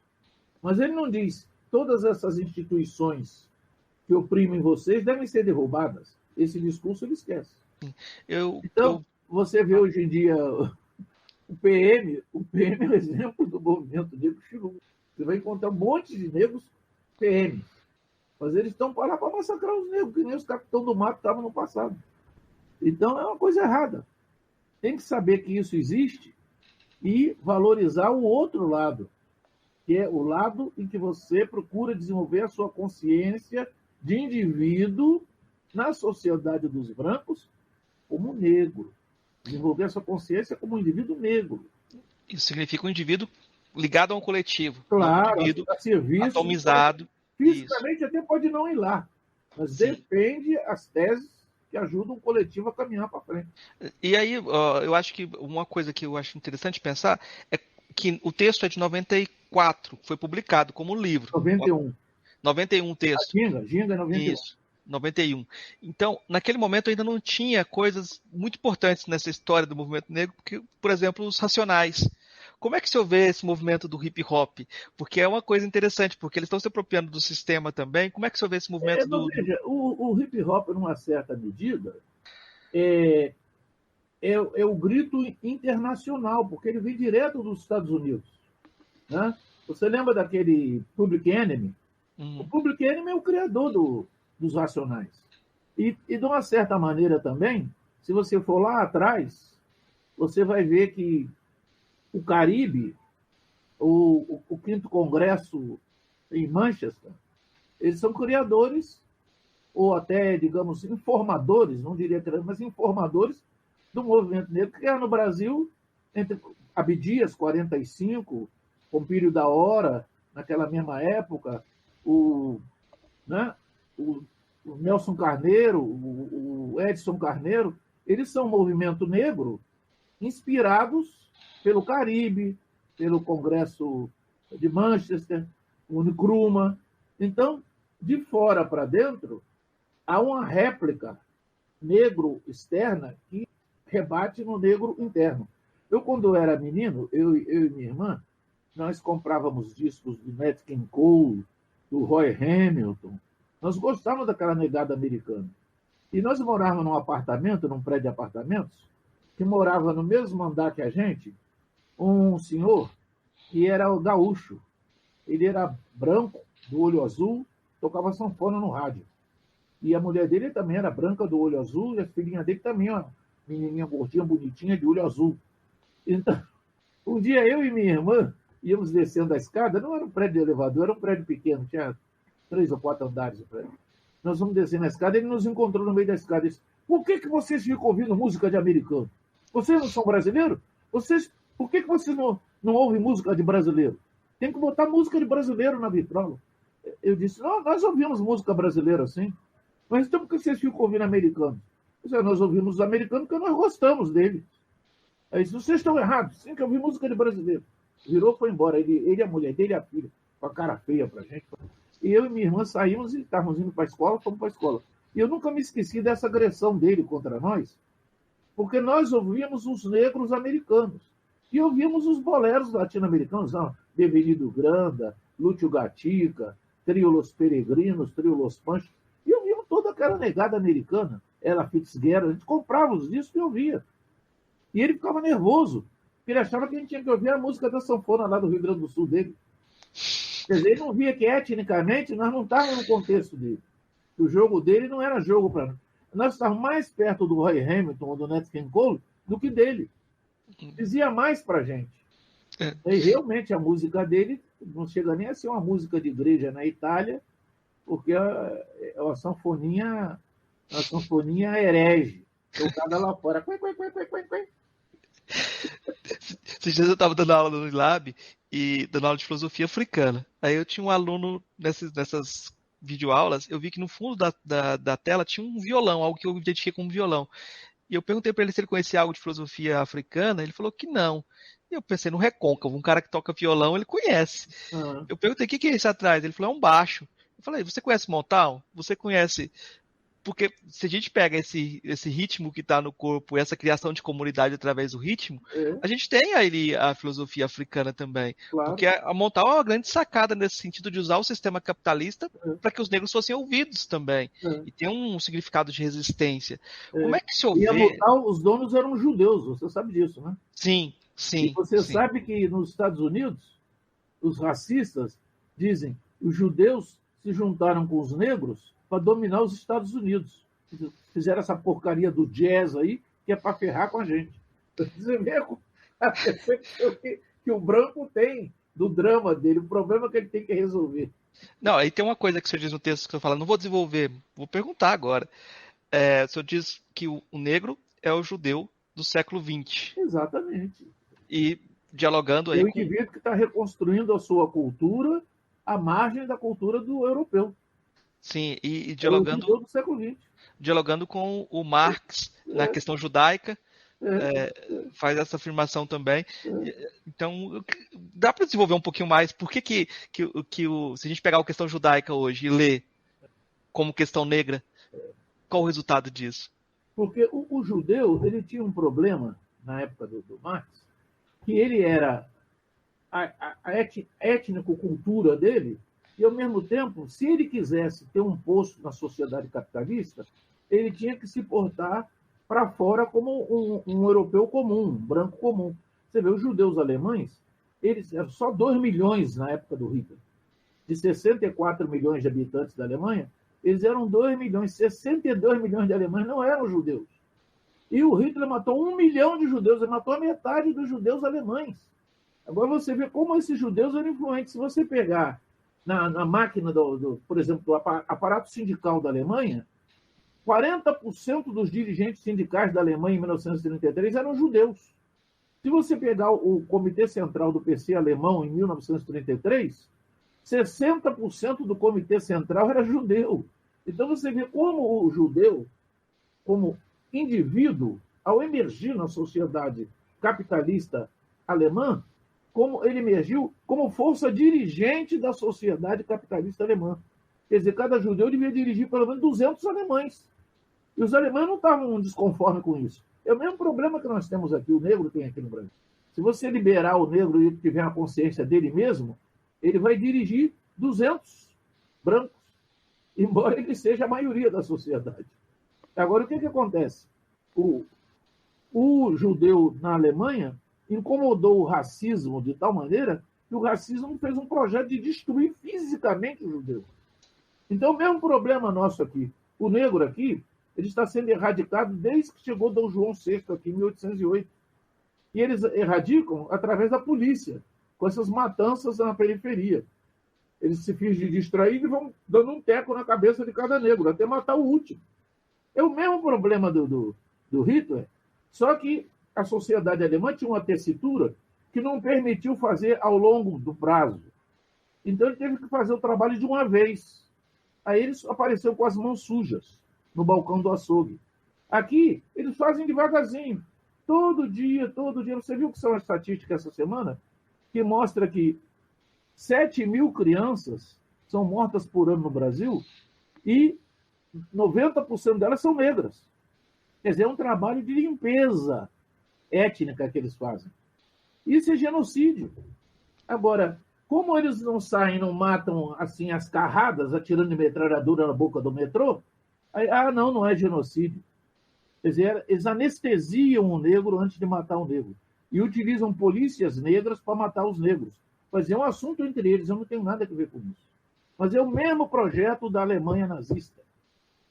Mas ele não diz todas essas instituições que oprimem vocês devem ser derrubadas. Esse discurso ele esquece. Então, você vê hoje em dia o PM é o exemplo do movimento negro Xilungo. Você vai encontrar um monte de negros PM. Mas eles estão para lá para massacrar os negros, que nem os capitães do mato estavam no passado. Então, é uma coisa errada. Tem que saber que isso existe e valorizar o outro lado, que é o lado em que você procura desenvolver a sua consciência de indivíduo na sociedade dos brancos como negro. Desenvolver a sua consciência como um indivíduo negro. Isso significa um indivíduo ligado a um coletivo. Claro, um indivíduo a serviço, atomizado. Fisicamente isso. Até pode não ir lá, mas sim, defende as teses que ajudam o coletivo a caminhar para frente. E aí, eu acho que uma coisa que eu acho interessante pensar é que o texto é de 94, foi publicado como livro. 91 o texto. Ginga é 91. Isso. 91. Então, naquele momento ainda não tinha coisas muito importantes nessa história do movimento negro, porque, por exemplo, os Racionais. Como é que o senhor vê esse movimento do hip hop? Porque é uma coisa interessante, porque eles estão se apropriando do sistema também. Como é que o senhor vê esse movimento Veja, o hip hop, numa certa medida, é o grito internacional, porque ele vem direto dos Estados Unidos. Né? Você lembra daquele Public Enemy? O Public Enemy é o criador dos Racionais. E de uma certa maneira também, se você for lá atrás, você vai ver que o Caribe, o quinto congresso em Manchester, eles são criadores, ou até, digamos, informadores, não diria criadores, mas informadores do movimento negro, que era no Brasil, entre Abdias, 45, Pompírio da Hora, naquela mesma época, o, né, o, o Nelson Carneiro, o Edson Carneiro, eles são um movimento negro inspirados pelo Caribe, pelo Congresso de Manchester, o Nkrumah. Então, de fora para dentro, há uma réplica negro externa que rebate no negro interno. Eu, quando era menino, eu e minha irmã, nós comprávamos discos do Nat King Cole, do Roy Hamilton. Nós gostávamos daquela negada americana. E nós morávamos num apartamento, num prédio de apartamentos, que morava no mesmo andar que a gente, um senhor que era o gaúcho. Ele era branco, do olho azul, tocava sanfona no rádio. E a mulher dele também era branca, do olho azul, e a filhinha dele também, uma menininha gordinha, bonitinha, de olho azul. Então, um dia eu e minha irmã íamos descendo a escada, não era um prédio de elevador, era um prédio pequeno, tinha 3 ou 4 andares o prédio. Nós fomos descendo a escada, ele nos encontrou no meio da escada e disse: por que vocês ficam ouvindo música de americano? Vocês não são brasileiros? Por que vocês não ouvem música de brasileiro? Tem que botar música de brasileiro na vitrola. Eu disse: não, nós ouvimos música brasileira sim. Mas então por que vocês ficam ouvindo americano? Nós ouvimos os americanos porque nós gostamos dele. Aí disse: vocês estão errados, sim, que eu ouvi música de brasileiro. Virou, foi embora. Ele, a mulher dele e a filha, com a cara feia pra gente. E eu e minha irmã saímos e estávamos indo para a escola, fomos para a escola. E eu nunca me esqueci dessa agressão dele contra nós, porque nós ouvíamos os negros americanos e ouvíamos os boleros latino-americanos, Devenido Granda, Lúcio Gatica, Trio Los Peregrinos, Trio Los Panchos, e ouvíamos toda aquela negada americana, Ella Fitzgerald, a gente comprava os discos e ouvia. E ele ficava nervoso, porque ele achava que a gente tinha que ouvir a música da sanfona lá do Rio Grande do Sul dele. Quer dizer, ele não via que etnicamente nós não estávamos no contexto dele. O jogo dele não era jogo para nós. Nós estávamos mais perto do Roy Hamilton ou do Nat King Cole do que dele. Dizia mais para a gente. E realmente a música dele não chega nem a ser uma música de igreja na Itália, porque é uma sanfoninha herege, tocada lá fora. Esses dias eu estava dando aula no Lab e dando aula de filosofia africana. Aí eu tinha um aluno nessas videoaulas, eu vi que no fundo da tela tinha um violão, algo que eu identifiquei como violão. E eu perguntei para ele se ele conhecia algo de filosofia africana, ele falou que não. E eu pensei no recôncavo, um cara que toca violão, ele conhece. Eu perguntei: o que é isso atrás? Ele falou: é um baixo. Eu falei: você conhece Motown? Você conhece... Porque se a gente pega esse ritmo que está no corpo, essa criação de comunidade através do ritmo, a gente tem aí a filosofia africana também. Claro. Porque a Motown é uma grande sacada nesse sentido de usar o sistema capitalista para que os negros fossem ouvidos também. E tem um significado de resistência. Como é que se ouve... E a Motown, os donos eram judeus, você sabe disso, né? Sim, sim. E você sabe que nos Estados Unidos, os racistas dizem que os judeus se juntaram com os negros para dominar os Estados Unidos. Fizeram essa porcaria do jazz aí, que é para ferrar com a gente. Você vê a percepção que o branco tem do drama dele, o problema que ele tem que resolver. Não, aí tem uma coisa que o senhor diz no texto que eu falo, não vou desenvolver, vou perguntar agora. O senhor diz que o negro é o judeu do século XX. Exatamente. E dialogando aí com... o indivíduo que está reconstruindo a sua cultura à margem da cultura do europeu. Sim, e dialogando, do século XX. Dialogando com o Marx na questão judaica, faz essa afirmação também. Então, dá para desenvolver um pouquinho mais? Por que se a gente pegar a questão judaica hoje e ler como questão negra, qual o resultado disso? Porque o judeu ele tinha um problema, na época do Marx, que ele era a étnico-cultura dele. E, ao mesmo tempo, se ele quisesse ter um posto na sociedade capitalista, ele tinha que se portar para fora como um europeu comum, um branco comum. Você vê, os judeus alemães, eles eram só 2 milhões na época do Hitler. De 64 milhões de habitantes da Alemanha, eles eram 2 milhões, 62 milhões de alemães não eram judeus. E o Hitler matou 1 milhão de judeus, ele matou a metade dos judeus alemães. Agora você vê como esses judeus eram influentes. Se você pegar na máquina, por exemplo, do aparato sindical da Alemanha, 40% dos dirigentes sindicais da Alemanha em 1933 eram judeus. Se você pegar o Comitê Central do PC alemão em 1933, 60% do Comitê Central era judeu. Então você vê como o judeu, como indivíduo, ao emergir na sociedade capitalista alemã, como ele emergiu como força dirigente da sociedade capitalista alemã. Quer dizer, cada judeu devia dirigir pelo menos 200 alemães. E os alemães não estavam desconformes com isso. É o mesmo problema que nós temos aqui, o negro tem aqui no Brasil. Se você liberar o negro e tiver a consciência dele mesmo, ele vai dirigir 200 brancos, embora ele seja a maioria da sociedade. Agora, o que acontece? O judeu na Alemanha incomodou o racismo de tal maneira que o racismo fez um projeto de destruir fisicamente o judeu. Então, o mesmo problema nosso aqui. O negro aqui, ele está sendo erradicado desde que chegou Dom João VI aqui em 1808. E eles erradicam através da polícia, com essas matanças na periferia. Eles se fingem distraídos e vão dando um teco na cabeça de cada negro, até matar o último. É o mesmo problema do Hitler, só que a sociedade alemã tinha uma tessitura que não permitiu fazer ao longo do prazo. Então ele teve que fazer o trabalho de uma vez. Aí ele apareceu com as mãos sujas no balcão do açougue. Aqui, eles fazem devagarzinho. Todo dia. Você viu que são as estatísticas essa semana? Que mostra que 7 mil crianças são mortas por ano no Brasil e 90% delas são negras. Quer dizer, é um trabalho de limpeza étnica que eles fazem. Isso é genocídio. Agora, como eles não saem, não matam assim as carradas, atirando de metralhadora na boca do metrô, aí, não é genocídio. Quer dizer, eles anestesiam o negro antes de matar o negro. E utilizam polícias negras para matar os negros. Mas é um assunto entre eles, eu não tenho nada a ver com isso. Mas é o mesmo projeto da Alemanha nazista.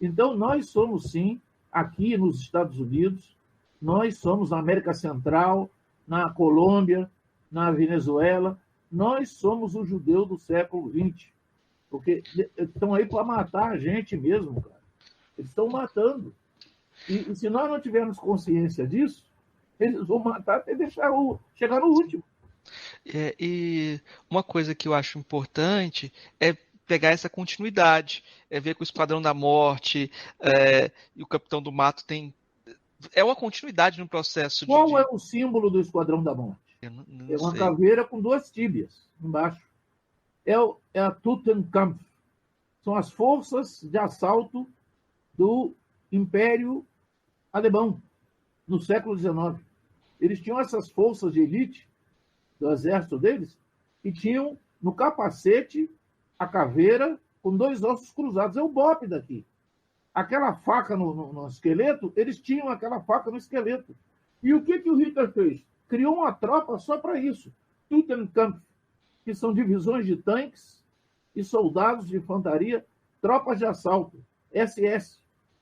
Então, nós somos, sim, aqui nos Estados Unidos, nós somos na América Central, na Colômbia, na Venezuela, nós somos o judeu do século XX. Porque estão aí para matar a gente mesmo, cara. Eles estão matando. E se nós não tivermos consciência disso, eles vão matar até chegar no último. E uma coisa que eu acho importante é pegar essa continuidade, ver que o Esquadrão da Morte e o Capitão do Mato tem... É uma continuidade no processo. Qual é o símbolo do Esquadrão da Morte? Não é uma sei. caveira com 2 tíbias embaixo. É a Totenkampf. São as forças de assalto do Império Alemão, no século XIX. Eles tinham essas forças de elite do exército deles e tinham no capacete a caveira com 2 ossos cruzados. É o BOP daqui. Aquela faca no esqueleto, eles tinham aquela faca no esqueleto. E o que o Hitler fez? Criou uma tropa só para isso. Totenkampf, que são divisões de tanques e soldados de infantaria, tropas de assalto, SS,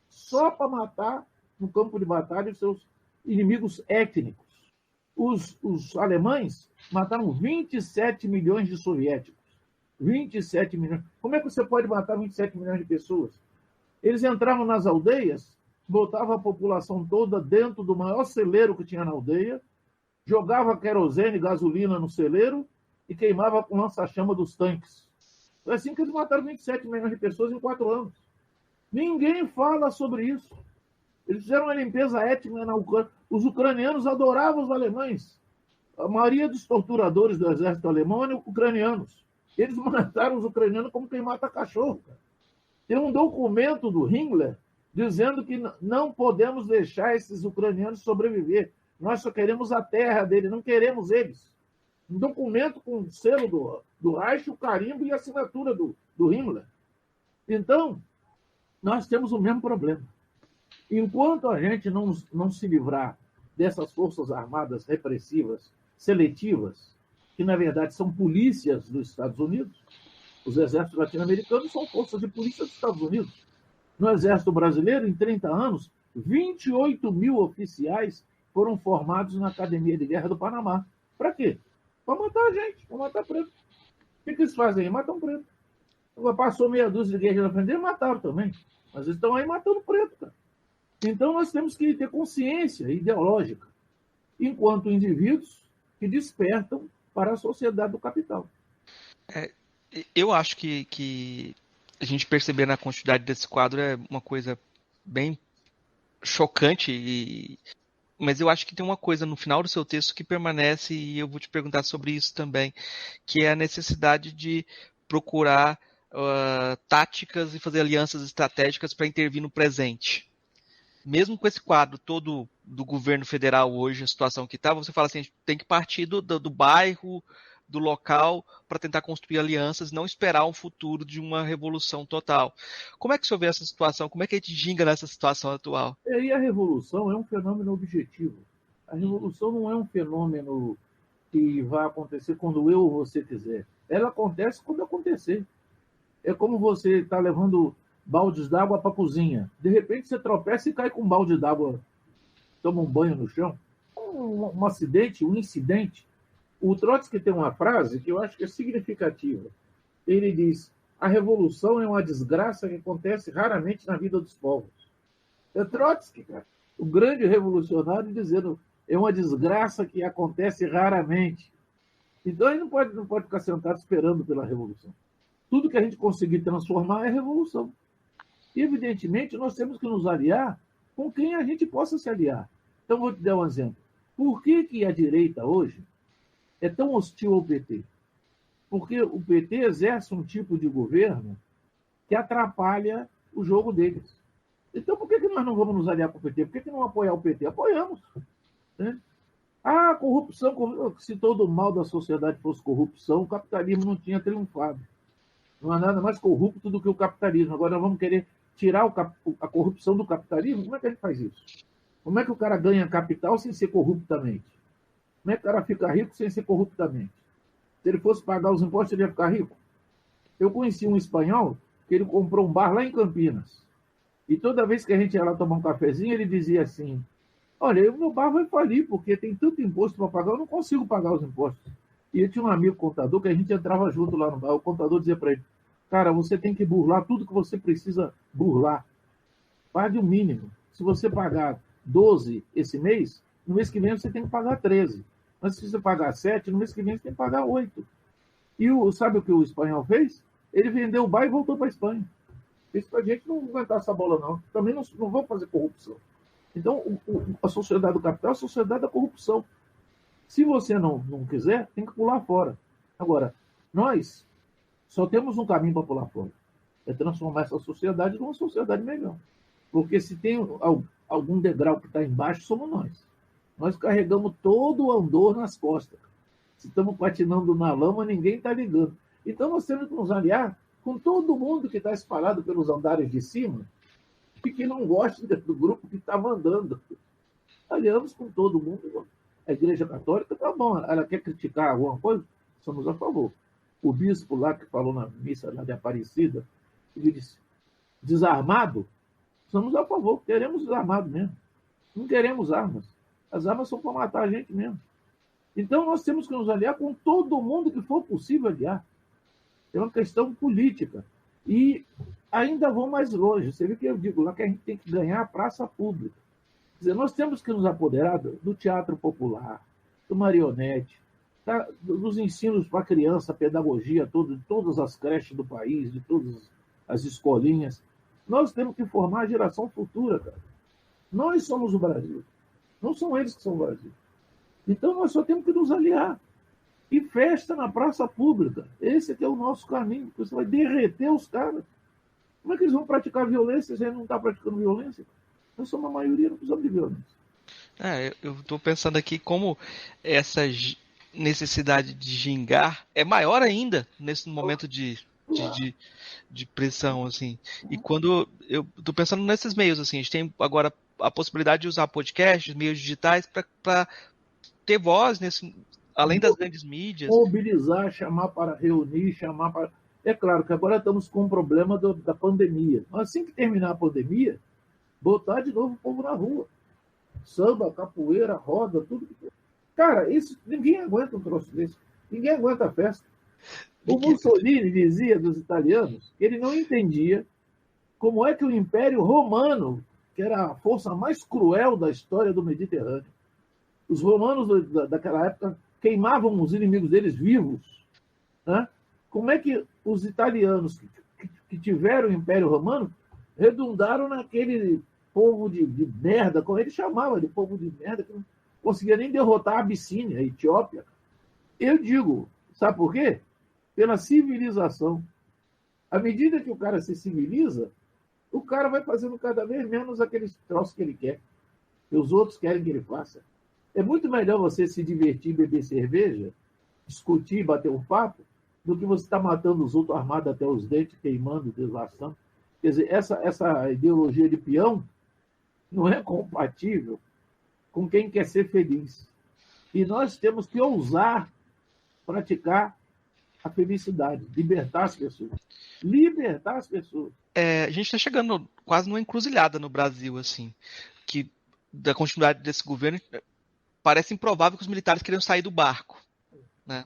só para matar no campo de batalha os seus inimigos étnicos. Os alemães mataram 27 milhões de soviéticos. 27 milhões. Como é que você pode matar 27 milhões de pessoas? Eles entravam nas aldeias, botavam a população toda dentro do maior celeiro que tinha na aldeia, jogava querosene, gasolina no celeiro e queimava com lança-chama dos tanques. Foi assim que eles mataram 27 milhões de pessoas em 4 anos. Ninguém fala sobre isso. Eles fizeram uma limpeza étnica na Ucrânia. Os ucranianos adoravam os alemães. A maioria dos torturadores do exército alemão eram ucranianos. Eles mataram os ucranianos como quem mata cachorro, cara. Tem um documento do Himmler dizendo que não podemos deixar esses ucranianos sobreviver. Nós só queremos a terra deles, não queremos eles. Um documento com o selo do Reich, o carimbo e a assinatura do Himmler. Então, nós temos o mesmo problema. Enquanto a gente não se livrar dessas forças armadas repressivas, seletivas, que na verdade são polícias dos Estados Unidos, Os exércitos latino-americanos são forças de polícia dos Estados Unidos. No exército brasileiro, em 30 anos, 28 mil oficiais foram formados na Academia de Guerra do Panamá. Para quê? Para matar a gente, para matar preto. O que eles fazem aí? Matam preto. Passou meia dúzia de guerrilheiros na frente deles, mataram também. Mas eles estão aí matando preto, cara. Então nós temos que ter consciência ideológica, enquanto indivíduos que despertam para a sociedade do capital. Eu acho que a gente perceber na quantidade desse quadro é uma coisa bem chocante, mas eu acho que tem uma coisa no final do seu texto que permanece, e eu vou te perguntar sobre isso também, que é a necessidade de procurar táticas e fazer alianças estratégicas para intervir no presente. Mesmo com esse quadro todo do governo federal hoje, a situação que está, você fala assim, a gente tem que partir do bairro, do local, para tentar construir alianças, não esperar um futuro de uma revolução total. Como é que o senhor vê essa situação? Como é que a gente ginga nessa situação atual? E a revolução é um fenômeno objetivo. A revolução não é um fenômeno que vai acontecer quando eu ou você quiser. Ela acontece quando acontecer. É como você está levando baldes d'água para a cozinha. De repente você tropeça e cai com um balde d'água, toma um banho no chão. Um acidente, um incidente. O Trotsky tem uma frase que eu acho que é significativa. Ele diz: a revolução é uma desgraça que acontece raramente na vida dos povos. É Trotsky, cara, o grande revolucionário, dizendo: é uma desgraça que acontece raramente. Então ele não pode ficar sentado esperando pela revolução. Tudo que a gente conseguir transformar é revolução. E, evidentemente, nós temos que nos aliar com quem a gente possa se aliar. Então, vou te dar um exemplo. Por que a direita hoje é tão hostil ao PT? Porque o PT exerce um tipo de governo que atrapalha o jogo deles. Então, por que nós não vamos nos aliar com o PT? Por que não apoiar o PT? Apoiamos. Né? Ah, corrupção. Se todo o mal da sociedade fosse corrupção, o capitalismo não tinha triunfado. Não há nada mais corrupto do que o capitalismo. Agora nós vamos querer tirar a corrupção do capitalismo? Como é que a gente faz isso? Como é que o cara ganha capital sem ser corruptamente? Como é que o cara fica rico sem ser corruptamente? Se ele fosse pagar os impostos, ele ia ficar rico? Eu conheci um espanhol que ele comprou um bar lá em Campinas. E toda vez que a gente ia lá tomar um cafezinho, ele dizia assim: olha, o meu bar vai falir, porque tem tanto imposto para pagar, eu não consigo pagar os impostos. E eu tinha um amigo contador que a gente entrava junto lá no bar. O contador dizia para ele: cara, você tem que burlar tudo que você precisa burlar. Pague o mínimo. Se você pagar 12 esse mês, no mês que vem você tem que pagar 13. Mas se você pagar 7, no mês que vem você tem que pagar 8. E sabe o que o espanhol fez? Ele vendeu o bar e voltou para a Espanha. Isso para a gente não aguentar essa bola, não. Também não vamos fazer corrupção. Então, a sociedade do capital é a sociedade da corrupção. Se você não quiser, tem que pular fora. Agora, nós só temos um caminho para pular fora. É transformar essa sociedade numa sociedade melhor. Porque se tem algum degrau que está embaixo, somos nós. Nós carregamos todo o andor nas costas. Se estamos patinando na lama, ninguém está ligando. Então nós temos que nos aliar com todo mundo que está espalhado pelos andares de cima e que não gosta do grupo que está mandando. Aliamos com todo mundo. A Igreja Católica, tá bom, ela quer criticar alguma coisa, somos a favor. O bispo lá que falou na missa lá de Aparecida, ele disse: desarmado, somos a favor, queremos desarmado mesmo. Não queremos armas. As armas são para matar a gente mesmo. Então nós temos que nos aliar com todo mundo que for possível aliar. É uma questão política. E ainda vou mais longe. Você viu que eu digo lá que a gente tem que ganhar a praça pública. Quer dizer, nós temos que nos apoderar do teatro popular, do marionete, dos ensinos para a criança, pedagogia, de todas as creches do país, de todas as escolinhas. Nós temos que formar a geração futura, cara. Nós somos o Brasil. Não são eles que são o Brasil. Então nós só temos que nos aliar. E festa na praça pública. Esse é o nosso caminho, porque você vai derreter os caras. Como é que eles vão praticar violência se eles não estão praticando violência? Nós somos a maioria, não precisamos de violência. Eu estou pensando aqui como essa necessidade de gingar é maior ainda nesse momento de pressão, assim. E quando eu estou pensando nesses meios, assim, a gente tem agora a possibilidade de usar podcasts, meios digitais para ter voz além das grandes mídias. Mobilizar, chamar para reunir, chamar para... É claro que agora estamos com o problema da pandemia. Mas assim que terminar a pandemia, botar de novo o povo na rua. Samba, capoeira, roda, tudo. Cara, isso, ninguém aguenta um troço desse. Ninguém aguenta a festa. O Mussolini dizia dos italianos que ele não entendia como é que o Império Romano, que era a força mais cruel da história do Mediterrâneo, os romanos daquela época queimavam os inimigos deles vivos, né? Como é que os italianos que tiveram o Império Romano redundaram naquele povo de merda, como ele chamava de povo de merda, que não conseguia nem derrotar a Abissínia, a Etiópia. Eu digo, sabe por quê? Pela civilização. À medida que o cara se civiliza, o cara vai fazendo cada vez menos aqueles troços que ele quer, que os outros querem que ele faça. É muito melhor você se divertir, beber cerveja, discutir, bater um papo, do que você estar matando os outros armado até os dentes, queimando, devastando. Quer dizer, essa ideologia de peão não é compatível com quem quer ser feliz. E nós temos que ousar praticar a felicidade, libertar as pessoas. Libertar as pessoas. A gente está chegando quase numa encruzilhada no Brasil, assim, que da continuidade desse governo parece improvável que os militares queiram sair do barco, né?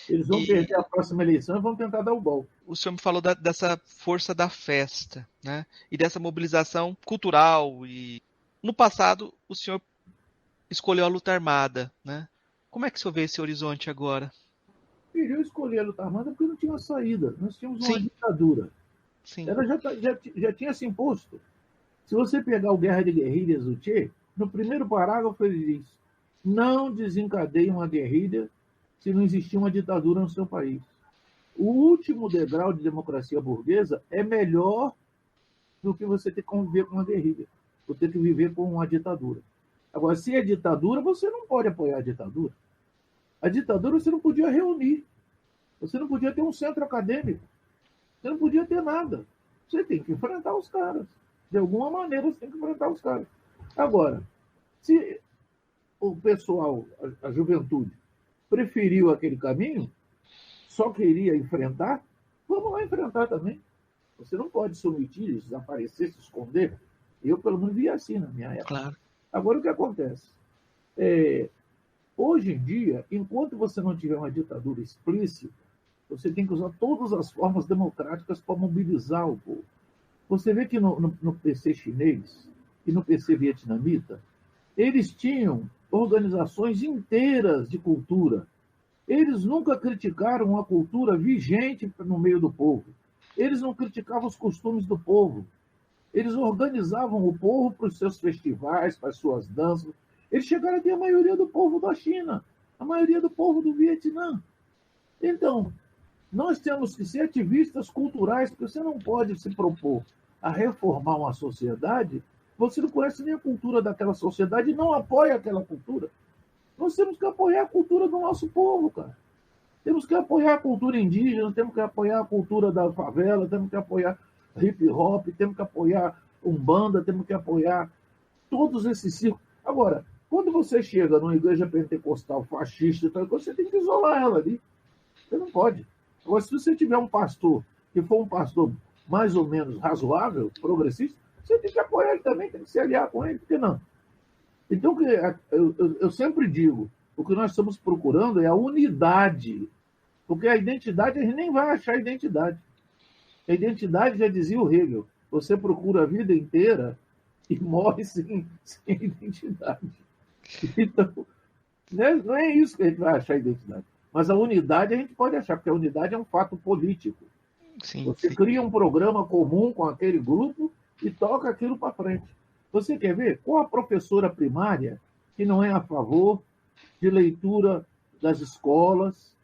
Eles vão perder a próxima eleição e vão tentar dar o golpe. O senhor me falou dessa força da festa, né? E dessa mobilização cultural. E no passado, o senhor escolheu a luta armada, né? Como é que o senhor vê esse horizonte agora? Eu escolhi a luta armada porque não tinha saída. Nós tínhamos uma ditadura. Sim. Ela já tinha se imposto. Se você pegar o Guerra de Guerrilhas do Che, no primeiro parágrafo ele diz: não desencadeie uma guerrilha se não existir uma ditadura no seu país. O último degrau de democracia burguesa é melhor do que você ter que conviver com uma guerrilha, ou ter que viver com uma ditadura. Agora, se é ditadura, você não pode apoiar a ditadura. A ditadura você não podia reunir. Você não podia ter um centro acadêmico. Você não podia ter nada. Você tem que enfrentar os caras. De alguma maneira, você tem que enfrentar os caras. Agora, se o pessoal, a juventude, preferiu aquele caminho, só queria enfrentar, vamos lá enfrentar também. Você não pode se omitir, desaparecer, se esconder. Eu, pelo menos, via assim na minha época. Claro. Agora, o que acontece? Hoje em dia, enquanto você não tiver uma ditadura explícita, você tem que usar todas as formas democráticas para mobilizar o povo. Você vê que no PC chinês e no PC vietnamita, eles tinham organizações inteiras de cultura. Eles nunca criticaram a cultura vigente no meio do povo. Eles não criticavam os costumes do povo. Eles organizavam o povo para os seus festivais, para as suas danças. Eles chegaram a ter a maioria do povo da China, a maioria do povo do Vietnã. Então, nós temos que ser ativistas culturais, porque você não pode se propor a reformar uma sociedade, você não conhece nem a cultura daquela sociedade e não apoia aquela cultura. Nós temos que apoiar a cultura do nosso povo, cara. Temos que apoiar a cultura indígena, temos que apoiar a cultura da favela, temos que apoiar hip hop, temos que apoiar Umbanda, temos que apoiar todos esses círculos. Agora, quando você chega numa igreja pentecostal fascista, você tem que isolar ela ali. Você não pode. Agora, se você tiver um pastor que for um pastor mais ou menos razoável, progressista, você tem que apoiar ele também, tem que se aliar com ele, por que não? Então, eu sempre digo, o que nós estamos procurando é a unidade, porque a identidade, a gente nem vai achar a identidade. A identidade, já dizia o Hegel, você procura a vida inteira e morre sem identidade. Então, não é isso que a gente vai achar a identidade. Mas a unidade a gente pode achar, porque a unidade é um fato político. Sim, você cria um programa comum com aquele grupo e toca aquilo para frente. Você quer ver? Qual a professora primária que não é a favor de leitura das escolas,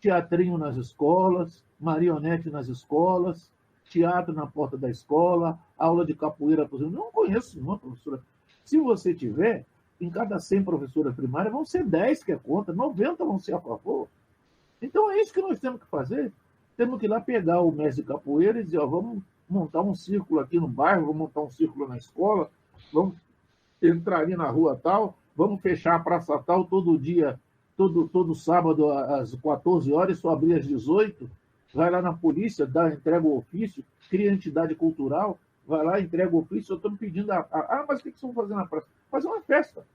teatrinho nas escolas, marionete nas escolas, teatro na porta da escola, aula de capoeira? Não conheço nenhuma professora. Se você tiver, em cada 100 professoras primárias, vão ser 10 que é contra, 90 vão ser a favor. Então é isso que nós temos que fazer. Temos que ir lá pegar o mestre de capoeira e dizer, vamos montar um círculo aqui no bairro, vamos montar um círculo na escola, vamos entrar ali na rua tal, vamos fechar a praça tal todo dia, todo sábado às 14 horas, só abrir às 18, vai lá na polícia, entrega o ofício, cria entidade cultural, vai lá, entrega o ofício, eu estou me pedindo... mas o que vocês vão fazer na praça? Fazer uma festa.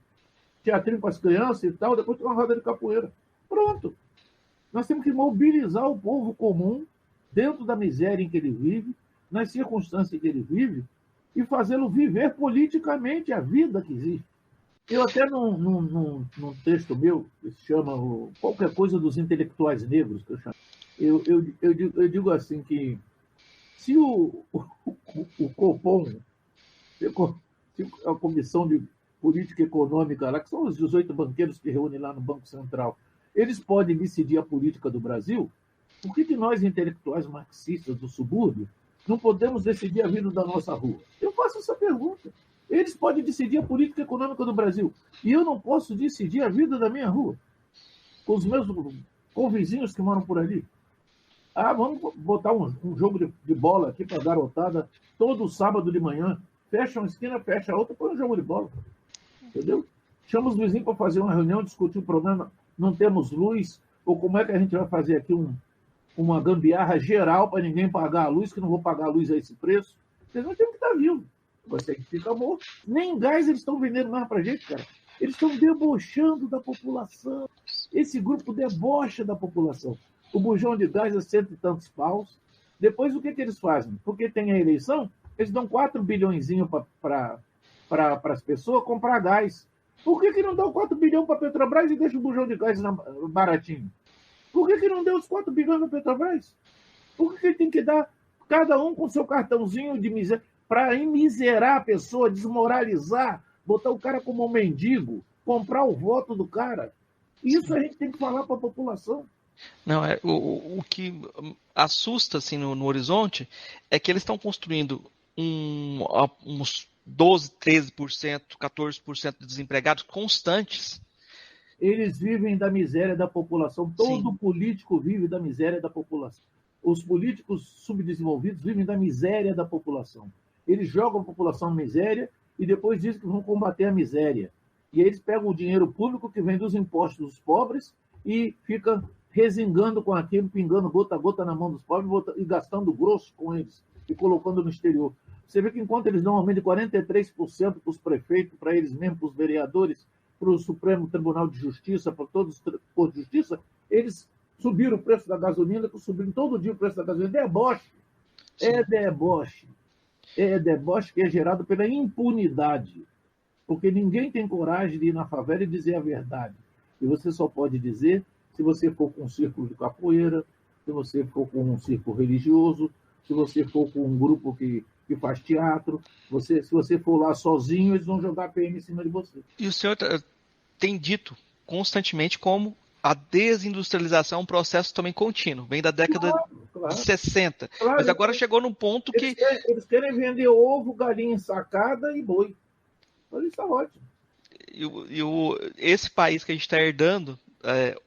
Teatrinho para as crianças e tal, depois tem uma roda de capoeira. Pronto. Nós temos que mobilizar o povo comum dentro da miséria em que ele vive, nas circunstâncias em que ele vive, e fazê-lo viver politicamente a vida que existe. Eu até num texto meu, que se chama Qualquer Coisa dos Intelectuais Negros, que eu chamo, eu digo assim que se o Copom, se a Comissão de Política Econômica, lá, que são os 18 banqueiros que reúnem lá no Banco Central, eles podem decidir a política do Brasil, por que nós, intelectuais marxistas do subúrbio, não podemos decidir a vida da nossa rua? Eu faço essa pergunta. Eles podem decidir a política econômica do Brasil, e eu não posso decidir a vida da minha rua, com os meus convizinhos que moram por ali. Vamos botar um jogo de bola aqui para a garotada todo sábado de manhã. Fecha uma esquina, fecha a outra, põe um jogo de bola. Entendeu? Chama os vizinhos para fazer uma reunião, discutir o problema, não temos luz, ou como é que a gente vai fazer aqui uma gambiarra geral para ninguém pagar a luz, que não vou pagar a luz a esse preço. Vocês não têm que estar vivo. Você que fica morto. Nem gás eles estão vendendo mais para a gente, cara. Eles estão debochando da população. Esse grupo debocha da população. O bujão de gás é 100 e tantos paus. Depois, o que eles fazem? Porque tem a eleição, eles dão 4 bilhõezinhos para as pessoas comprar gás. Por que não dão 4 bilhões para a Petrobras e deixa o bujão de gás baratinho? Por que não deu os 4 bilhões para a Petrobras? Por que tem que dar cada um com seu cartãozinho de miséria para imiserar a pessoa, desmoralizar, botar o cara como um mendigo, comprar o voto do cara? Isso a gente tem que falar para a população. Não, o que assusta assim, no horizonte é que eles estão construindo uns 12%, 13%, 14% de desempregados constantes. Eles vivem da miséria da população. Todo Sim. político vive da miséria da população. Os políticos subdesenvolvidos vivem da miséria da população. Eles jogam a população na miséria e depois dizem que vão combater a miséria. E eles pegam o dinheiro público que vem dos impostos dos pobres e ficam resingando com aquilo, pingando gota a gota na mão dos pobres e gastando grosso com eles e colocando no exterior. Você vê que enquanto eles dão um aumento de 43% para os prefeitos, para eles mesmos, para os vereadores, para o Supremo Tribunal de Justiça, para todos os Cortes de Justiça, eles subiram o preço da gasolina, subiram todo dia o preço da gasolina. Deboche. É deboche. É deboche que é gerado pela impunidade. Porque ninguém tem coragem de ir na favela e dizer a verdade. E você só pode dizer se você for com um círculo de capoeira, se você for com um círculo religioso, se você for com um grupo que faz teatro, se você for lá sozinho, eles vão jogar PM em cima de você. E o senhor tem dito constantemente como a desindustrialização é um processo também contínuo, vem da década de 60. Claro, mas agora chegou num ponto que... Eles querem vender ovo, galinha ensacada e boi. Mas isso é ótimo. Esse país que a gente está herdando,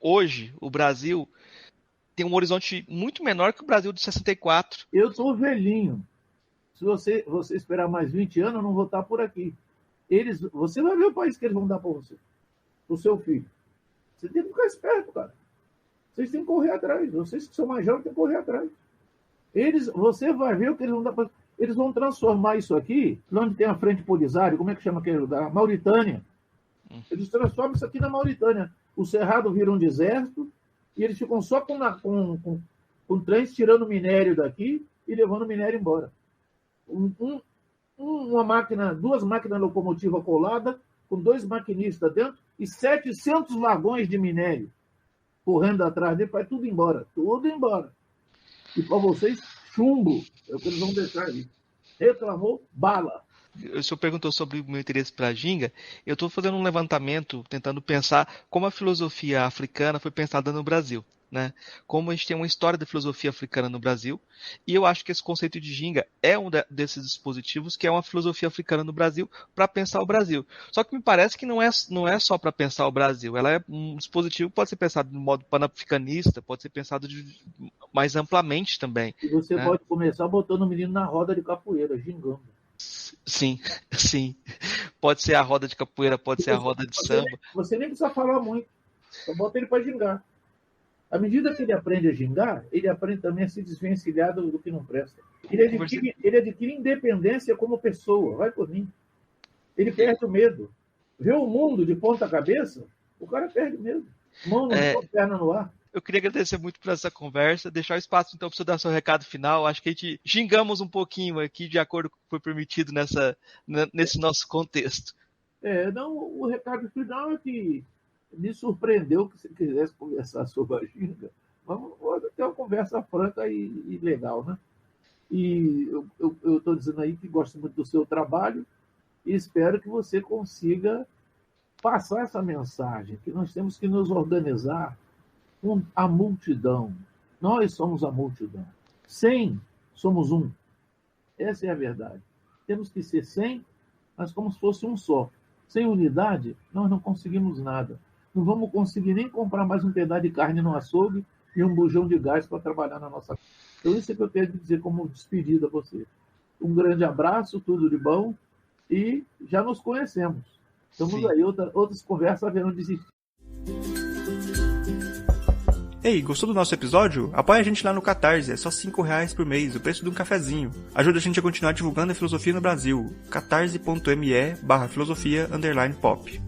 hoje, o Brasil, tem um horizonte muito menor que o Brasil de 64. Eu estou velhinho. Se você esperar mais 20 anos, eu não vou estar por aqui. Você vai ver o país que eles vão dar para você, para o seu filho. Você tem que ficar esperto, cara. Vocês têm que correr atrás. Vocês que são mais jovens têm que correr atrás. Você vai ver o que eles vão dar para... Eles vão transformar isso aqui, onde tem a Frente Polisário, como é que chama aquele lugar? Mauritânia. Eles transformam isso aqui na Mauritânia. O Cerrado vira um deserto e eles ficam só com trens tirando minério daqui e levando o minério embora. Duas máquinas locomotivas coladas, com 2 maquinistas dentro e 700 vagões de minério correndo atrás dele, vai tudo embora. Tudo embora. E para vocês, chumbo. É o que eles vão deixar aí. Reclamou, bala. O senhor perguntou sobre o meu interesse para a ginga. Eu estou fazendo um levantamento, tentando pensar como a filosofia africana foi pensada no Brasil. Né? Como a gente tem uma história da filosofia africana no Brasil, e eu acho que esse conceito de ginga é um desses dispositivos que é uma filosofia africana no Brasil para pensar o Brasil. Só que me parece que não é só para pensar o Brasil, ela é um dispositivo que pode ser pensado de modo panafricanista, pode ser pensado mais amplamente também. E você pode começar botando o menino na roda de capoeira, gingando. Sim, sim. Pode ser a roda de capoeira, pode ser a roda de samba. Você nem precisa falar muito, só bota ele para gingar. À medida que ele aprende a gingar, ele aprende também a se desvencilhar do que não presta. Ele adquire independência como pessoa, vai por mim. Ele perde o medo. Vê o mundo de ponta cabeça, o cara perde o medo. Mão no chão, perna no ar. Eu queria agradecer muito por essa conversa, deixar o espaço então para você dar seu recado final. Acho que a gente gingamos um pouquinho aqui de acordo com o que foi permitido nesse nosso contexto. O recado final é que me surpreendeu que você quisesse conversar sobre a ginga. Vamos ter uma conversa franca e legal, né? E eu estou dizendo aí que gosto muito do seu trabalho e espero que você consiga passar essa mensagem, que nós temos que nos organizar com a multidão. Nós somos a multidão. 100 somos um. Essa é a verdade. Temos que ser 100, mas como se fosse um só. Sem unidade, nós não conseguimos nada. Não vamos conseguir nem comprar mais um pedaço de carne no açougue e um bujão de gás para trabalhar na nossa casa. Então, isso é que eu quero dizer como despedida a você. Um grande abraço, tudo de bom, e já nos conhecemos. Estamos aí, outras conversas haverão de existir. Ei, gostou do nosso episódio? Apoia a gente lá no Catarse, é só R$5 por mês, o preço de um cafezinho. Ajuda a gente a continuar divulgando a filosofia no Brasil. catarse.me/filosofia_pop